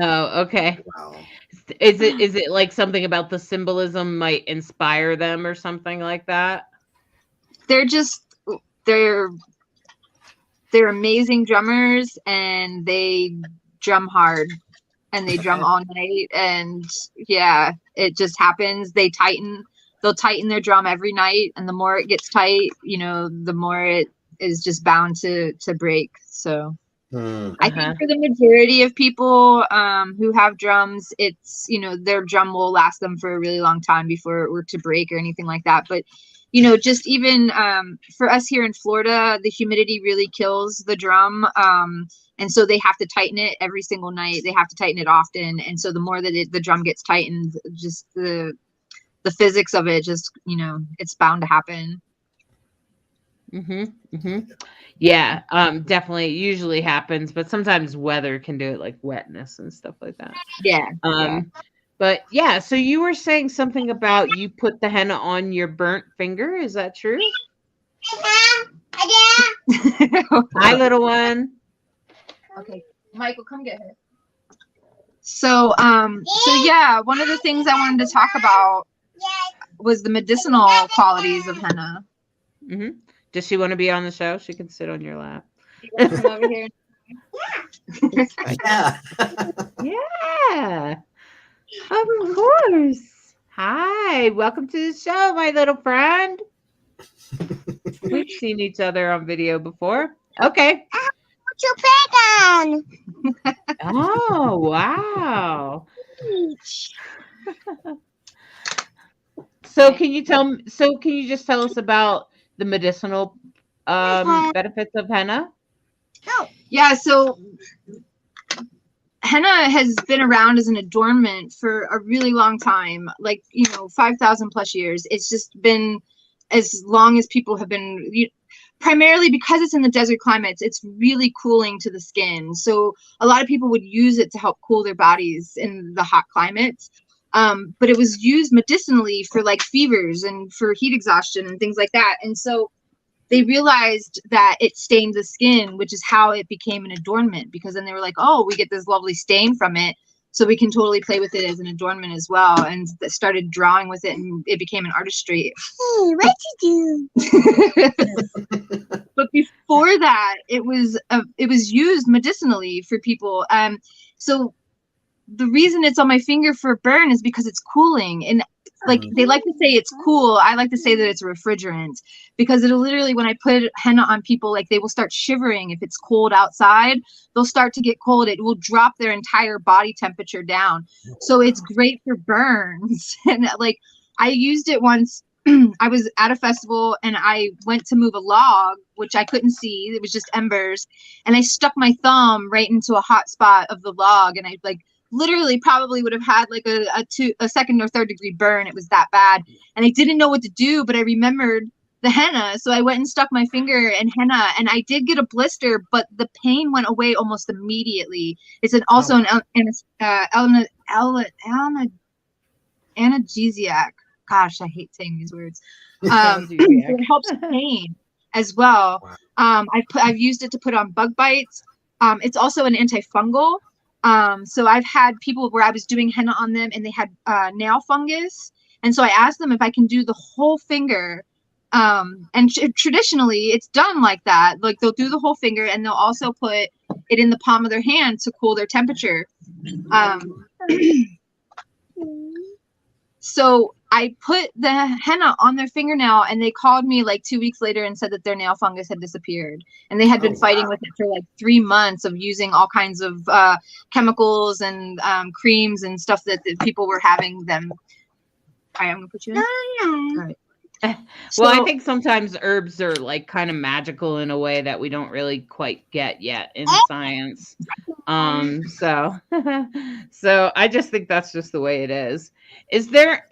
Oh, okay. Wow. Is it like something about the symbolism might inspire them or something like that? They're amazing drummers, and they drum hard, and they drum all night, and yeah, it just happens. They'll tighten their drum every night, and the more it gets tight, the more it is just bound to break. So I think for the majority of people who have drums, it's, their drum will last them for a really long time before it were to break or anything like that. But, just even for us here in Florida, the humidity really kills the drum. And so they have to tighten it every single night. They have to tighten it often. And so the more that the drum gets tightened, just the physics of it, just, it's bound to happen. Yeah, definitely. It usually happens, but sometimes weather can do it, like wetness and stuff like that. Yeah. But yeah, so you were saying something about you put the henna on your burnt finger. Is that true? Hi, little one. Okay, Michael, come get her. So yeah, one of the things I wanted to talk about was the medicinal qualities of henna. Does she want to be on the show? She can sit on your lap. You want to come over here? Yeah. Of course. Hi. Welcome to the show, my little friend. We've seen each other on video before. Okay. Put your bag on. Oh, wow. So can you just tell us about the medicinal benefits of henna? Yeah, so henna has been around as an adornment for a really long time, like 5,000 plus years. It's just been as long as people have been, primarily because it's in the desert climates, it's really cooling to the skin. So a lot of people would use it to help cool their bodies in the hot climates. But it was used medicinally for like fevers and for heat exhaustion and things like that. And so they realized that it stained the skin, which is how it became an adornment, because then they were like, oh, we get this lovely stain from it, so we can totally play with it as an adornment as well. And started drawing with it, and it became an artistry. Hey, what you do? But before that, it was used medicinally for people. So the reason it's on my finger for burn is because it's cooling. And like they like to say it's cool, I like to say that it's a refrigerant, because it'll literally, when I put henna on people, like they will start shivering. If it's cold outside, they'll start to get cold. It will drop their entire body temperature down. So it's great for burns. And like I used it once. I was at a festival and I went to move a log, which I couldn't see. It was just embers. And I stuck my thumb right into a hot spot of the log, and I literally probably would have had like a second or third degree burn. It was that bad. And I didn't know what to do, but I remembered the henna. So I went and stuck my finger in henna, and I did get a blister, but the pain went away almost immediately. It's also an analgesiac. Gosh, I hate saying these words. It helps pain as well. Wow. I've used it to put on bug bites. It's also an antifungal. So I've had people where I was doing henna on them and they had nail fungus. And so I asked them if I can do the whole finger. And traditionally it's done like that. Like they'll do the whole finger, and they'll also put it in the palm of their hand to cool their temperature. So I put the henna on their fingernail, and they called me like 2 weeks later and said that their nail fungus had disappeared. And they had been fighting with it for like 3 months of using all kinds of chemicals and creams and stuff that people were having them. All right, I'm gonna put you in. All right. Well, I think sometimes herbs are like kind of magical in a way that we don't really quite get yet in science. So I just think that's just the way it is. Is there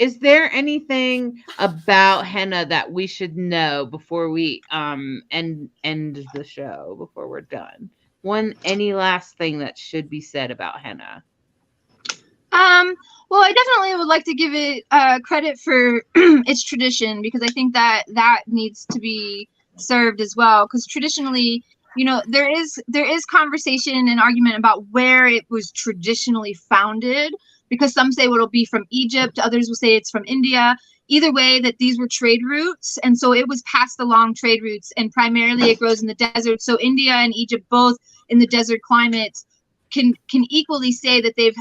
anything about henna that we should know before we end the show, before we're done? Any last thing that should be said about henna? Well, I definitely would like to give it credit for its tradition, because I think that needs to be served as well. Because traditionally, there is conversation and argument about where it was traditionally founded, because some say it'll be from Egypt, others will say it's from India. Either way, that these were trade routes, and so it was passed along trade routes, and primarily it grows in the desert. So India and Egypt, both in the desert climates, can equally say that they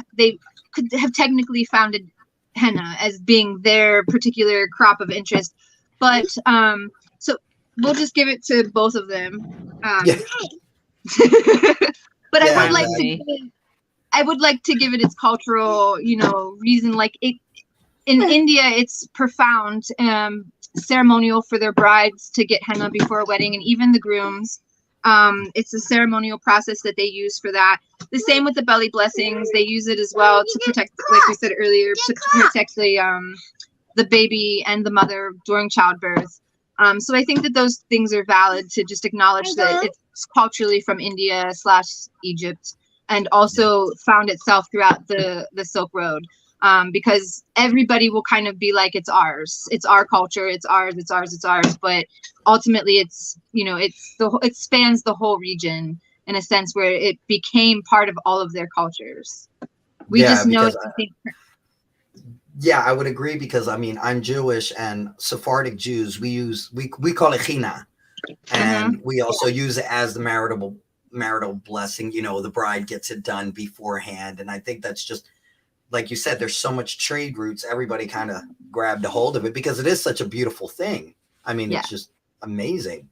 could have technically founded henna as being their particular crop of interest. But so we'll just give it to both of them. But Yeah, I would like to exactly. give it, I would like to give it its cultural, reason. Like it in India, it's profound, ceremonial for their brides to get henna before a wedding, and even the grooms. It's a ceremonial process that they use for that. The same with the belly blessings; they use it as well to protect, like we said earlier, to protect the baby and the mother during childbirth. So I think that those things are valid to just acknowledge that it's culturally from India / Egypt, and also found itself throughout the Silk Road. Because everybody will kind of be like, it's ours, it's our culture, it's ours, it's ours, it's ours. But ultimately, it's it spans the whole region in a sense where it became part of all of their cultures. We Yeah, just know because it's something. yeah, I would agree because I mean I'm Jewish and Sephardic Jews we call it china, and we also use it as the marital blessing. The bride gets it done beforehand, and I think that's just like you said. There's so much trade routes. Everybody kind of grabbed a hold of it because it is such a beautiful thing. I mean, Yeah. it's just amazing.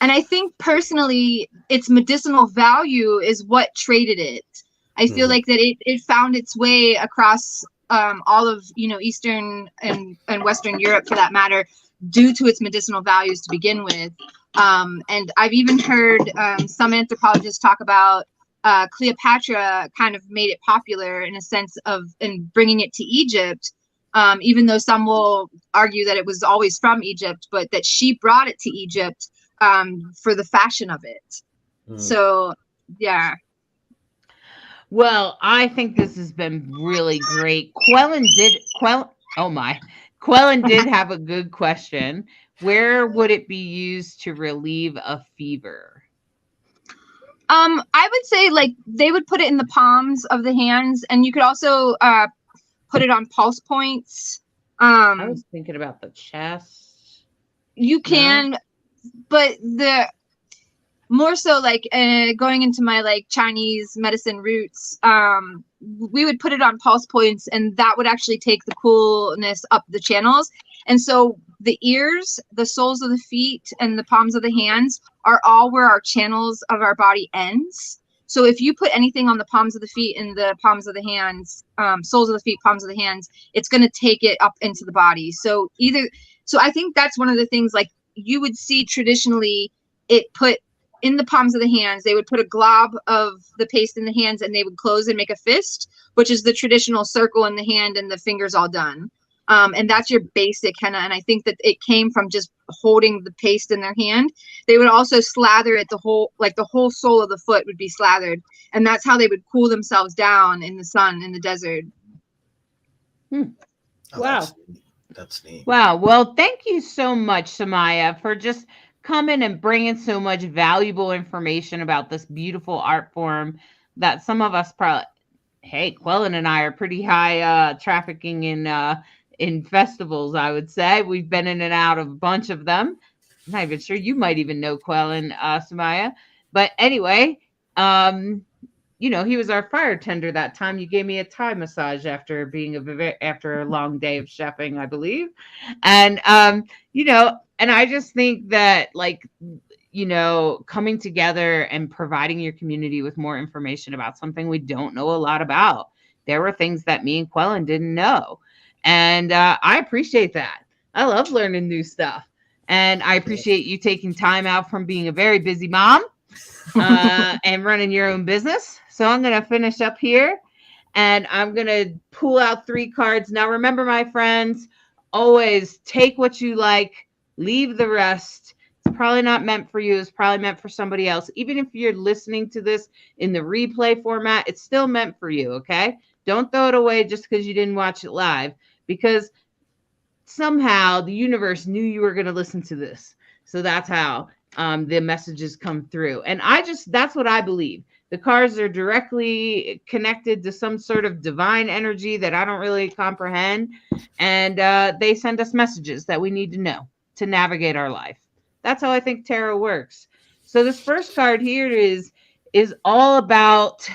And I think personally, its medicinal value is what traded it. I feel like that it found its way across all of Eastern and Western Europe, for that matter, due to its medicinal values to begin with. And I've even heard some anthropologists talk about Cleopatra kind of made it popular in a sense of in bringing it to Egypt. Even though some will argue that it was always from Egypt, but that she brought it to Egypt for the fashion of it. So, yeah. Well, I think this has been really great. Quellen did have a good question. Where would it be used to relieve a fever? I would say like they would put it in the palms of the hands, and you could also put it on pulse points. I was thinking about the chest. You can, but the more so like going into my like Chinese medicine roots, we would put it on pulse points, and that would actually take the coolness up the channels. And so the ears, the soles of the feet, and the palms of the hands are all where our channels of our body ends. So if you put anything on the palms of the feet and the palms of the hands, soles of the feet, palms of the hands, it's going to take it up into the body. So I think that's one of the things, like you would see traditionally it put in the palms of the hands. They would put a glob of the paste in the hands, and they would close and make a fist, which is the traditional circle in the hand and the fingers all done. And that's your basic henna. And I think that it came from just holding the paste in their hand. They would also slather it, the whole sole of the foot would be slathered. And that's how they would cool themselves down in the sun, in the desert. Oh, Wow. That's neat. Wow. Well, thank you so much, Sumaya, for just coming and bringing so much valuable information about this beautiful art form that some of us probably, hey, Quellen and I are pretty high trafficking in festivals, I would say. We've been in and out of a bunch of them. I'm not even sure you might even know Quellen, Sumaya. But anyway, he was our fire tender that time. You gave me a Thai massage after after a long day of chefing, I believe. And and I just think that coming together and providing your community with more information about something we don't know a lot about. There were things that me and Quellen didn't know. And I appreciate that. I love learning new stuff. And I appreciate you taking time out from being a very busy mom and running your own business. So I'm going to finish up here, and I'm going to pull out 3 cards. Now, remember, my friends, always take what you like, leave the rest. It's probably not meant for you. It's probably meant for somebody else. Even if you're listening to this in the replay format, it's still meant for you, okay? Don't throw it away just because you didn't watch it live, because somehow the universe knew you were going to listen to this. So that's how the messages come through. And that's what I believe. The cards are directly connected to some sort of divine energy that I don't really comprehend. And they send us messages that we need to know to navigate our life. That's how I think tarot works. So this first card here is all about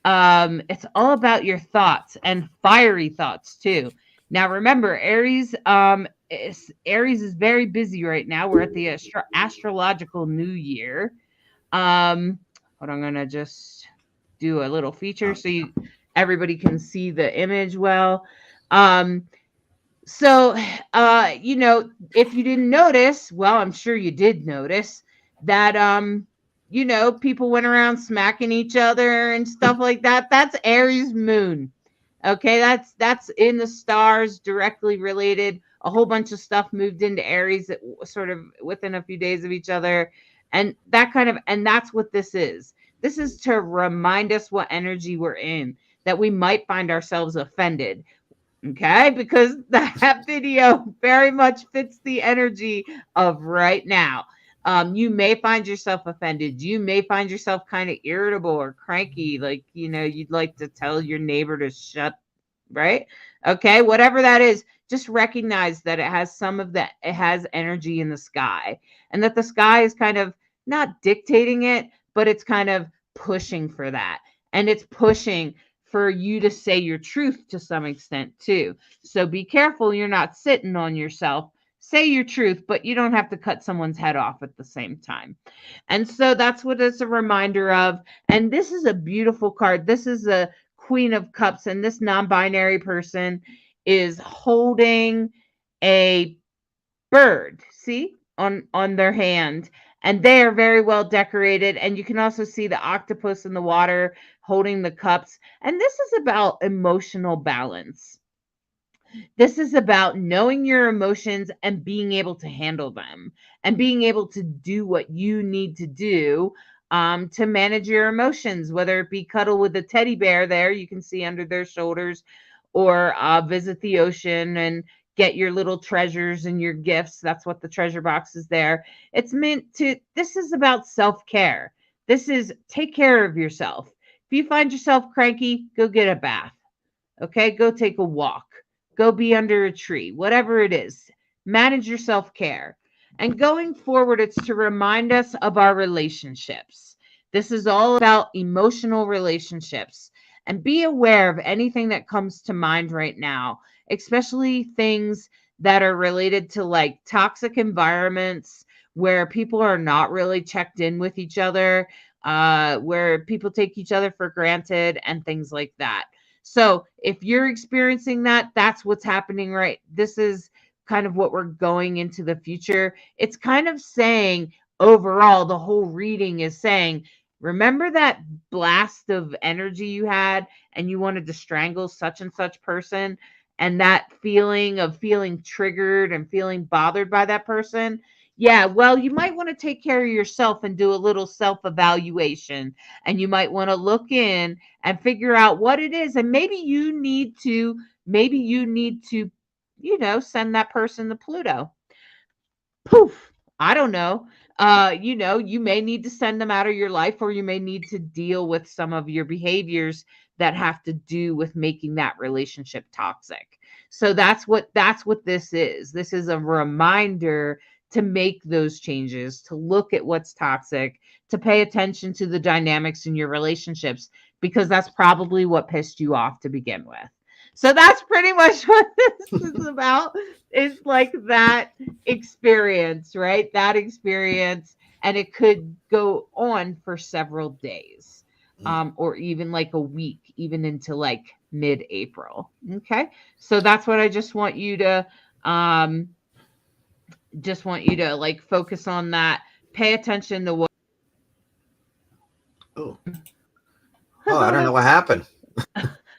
it's all about your thoughts, and fiery thoughts too. Now remember, Aries is very busy right now. We're at the astrological new year. Hold on, I'm gonna just do a little feature so everybody can see the image well. Um, so, if you didn't notice, well, I'm sure you did notice that, people went around smacking each other and stuff like that. That's Aries moon. Okay, that's in the stars, directly related. A whole bunch of stuff moved into Aries sort of within a few days of each other, and that's what this is. This is to remind us what energy we're in, that we might find ourselves offended. Okay, because that video very much fits the energy of right now. You may find yourself offended. You may find yourself kind of irritable or cranky, like, you'd like to tell your neighbor to shut, right? Okay, whatever that is, just recognize that it has energy in the sky, and that the sky is kind of not dictating it, but it's kind of pushing for that. And it's pushing for you to say your truth to some extent too. So be careful you're not sitting on yourself. Say your truth, but you don't have to cut someone's head off at the same time. And so that's what it's a reminder of. And this is a beautiful card. This is a Queen of Cups, and this non-binary person is holding a bird, see, on their hand, and they are very well decorated, and you can also see the octopus in the water holding the cups. And this is about emotional balance. This is about knowing your emotions and being able to handle them, and being able to do what you need to do to manage your emotions, whether it be cuddle with a teddy bear there, you can see under their shoulders, or visit the ocean and get your little treasures and your gifts. That's what the treasure box is there. This is about self-care. This is take care of yourself. If you find yourself cranky, go get a bath. Okay, go take a walk. Go be under a tree, whatever it is. Manage your self-care. And going forward, it's to remind us of our relationships. This is all about emotional relationships. And be aware of anything that comes to mind right now, especially things that are related to like toxic environments where people are not really checked in with each other, where people take each other for granted and things like that. So if you're experiencing that, that's what's happening, right? This is kind of what we're going into the future. It's kind of saying overall, the whole reading is saying, remember that blast of energy you had and you wanted to strangle such and such person, and that feeling of feeling triggered and feeling bothered by that person? Yeah, well, you might want to take care of yourself and do a little self-evaluation. And you might want to look in and figure out what it is. And maybe you need to, send that person to Pluto. Poof. I don't know. You may need to send them out of your life, or you may need to deal with some of your behaviors that have to do with making that relationship toxic. So that's what this is. This is a reminder to make those changes, to look at what's toxic, to pay attention to the dynamics in your relationships, because that's probably what pissed you off to begin with. So that's pretty much what this is about. It's like that experience, right? That experience. And it could go on for several days, or even like a week, even into like mid-April. Okay. So that's what I just want you to like focus on that. Pay attention to what. Oh, I don't know what happened.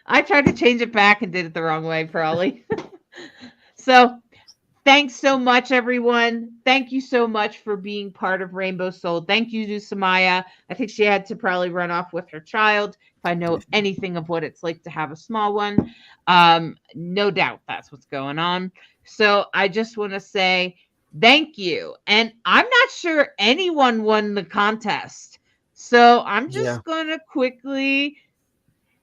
I tried to change it back and did it the wrong way, probably. So thanks so much, everyone. Thank you so much for being part of Rainbow Soul. Thank you to Sumaya. I think she had to probably run off with her child. If I know anything of what it's like to have a small one, no doubt that's what's going on. So I just want to say thank you. And I'm not sure anyone won the contest. So I'm just going to quickly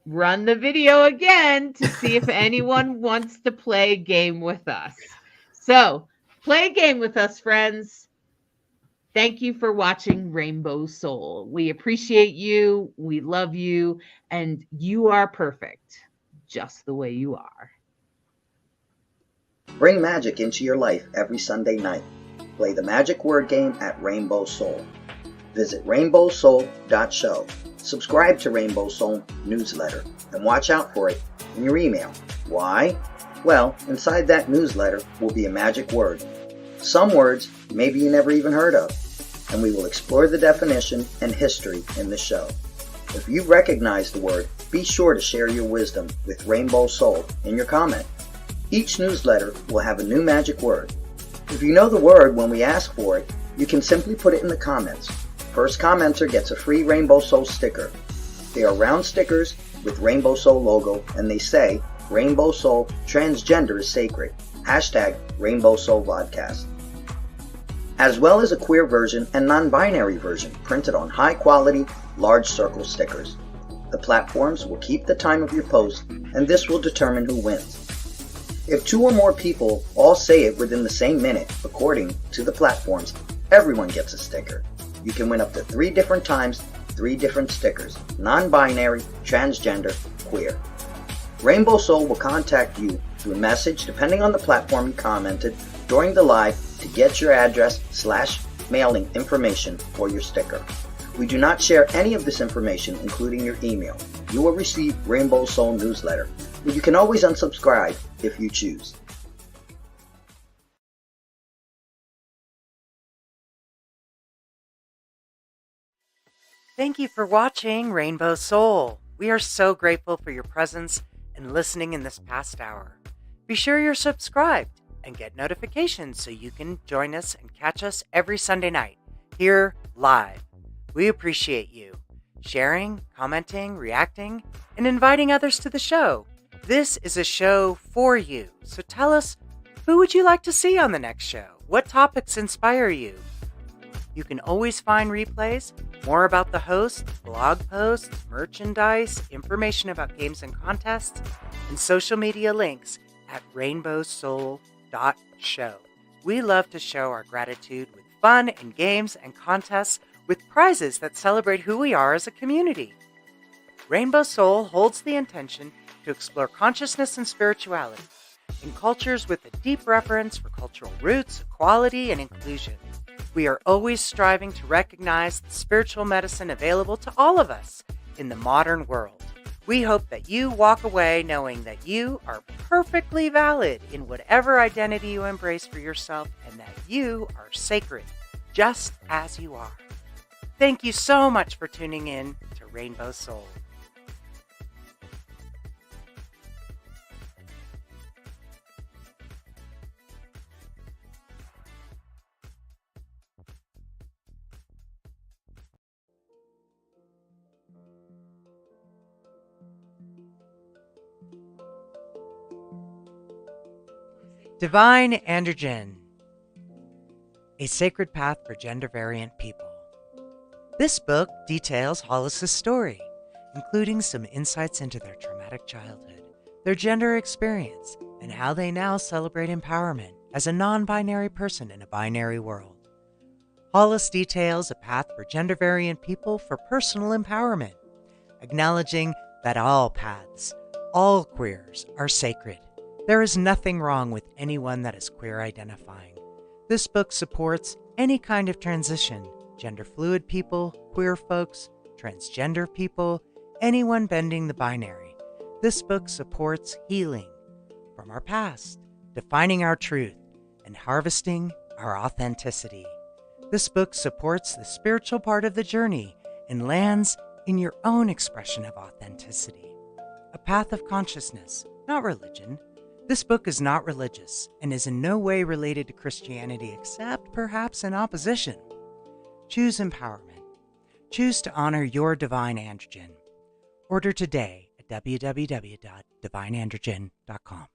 run the video again to see if anyone wants to play a game with us. So play a game with us, friends. Thank you for watching Rainbow Soul. We appreciate you. We love you. And you are perfect just the way you are. Bring magic into your life every Sunday night. Play the magic word game at Rainbow Soul. visit rainbowsoul.show. Subscribe to Rainbow Soul newsletter and watch out for it in your email. Why? Well, inside that newsletter will be a magic word. Some words maybe you never even heard of, and we will explore the definition and history in the show. If you recognize the word, be sure to share your wisdom with Rainbow Soul in your comment. Each newsletter will have a new magic word. If you know the word when we ask for it, you can simply put it in the comments. First commenter gets a free Rainbow Soul sticker. They are round stickers with Rainbow Soul logo, and they say, Rainbow Soul Transgender is Sacred. Hashtag Rainbow Soul Vodcast. As well as a queer version and non-binary version printed on high-quality, large circle stickers. The platforms will keep the time of your post, and this will determine who wins. If 2 or more people all say it within the same minute, according to the platforms, everyone gets a sticker. You can win up to 3 different times, 3 different stickers: non-binary, transgender, queer. Rainbow Soul will contact you through a message depending on the platform you commented during the live to get your address/mailing information for your sticker. We do not share any of this information, including your email. You will receive Rainbow Soul newsletter, but you can always unsubscribe if you choose. Thank you for watching Rainbow Soul. We are so grateful for your presence and listening in this past hour. Be sure you're subscribed and get notifications so you can join us and catch us every Sunday night here live. We appreciate you sharing, commenting, reacting, and inviting others to the show. This is a show for you, so tell us, who would you like to see on the next show? What topics inspire you? You can always find replays, more about the host, blog posts, merchandise, information about games and contests, and social media links at rainbowsoul.show. We love to show our gratitude with fun and games and contests with prizes that celebrate who we are as a community. Rainbow Soul holds the intention to explore consciousness and spirituality in cultures with a deep reverence for cultural roots, equality, and inclusion. We are always striving to recognize the spiritual medicine available to all of us in the modern world. We hope that you walk away knowing that you are perfectly valid in whatever identity you embrace for yourself and that you are sacred, just as you are. Thank you so much for tuning in to Rainbow Soul. Divine Androgen, a sacred path for gender variant people. This book details Hollis's story, including some insights into their traumatic childhood, their gender experience, and how they now celebrate empowerment as a non-binary person in a binary world. Hollis details a path for gender variant people for personal empowerment, acknowledging that all paths, all queers, are sacred. There is nothing wrong with anyone that is queer identifying. This book supports any kind of transition, gender fluid people, queer folks, transgender people, anyone bending the binary. This book supports healing from our past, defining our truth, and harvesting our authenticity. This book supports the spiritual part of the journey and lands in your own expression of authenticity. A path of consciousness, not religion. This book is not religious and is in no way related to Christianity except perhaps in opposition. Choose empowerment. Choose to honor your divine androgen. Order today at www.divineandrogen.com.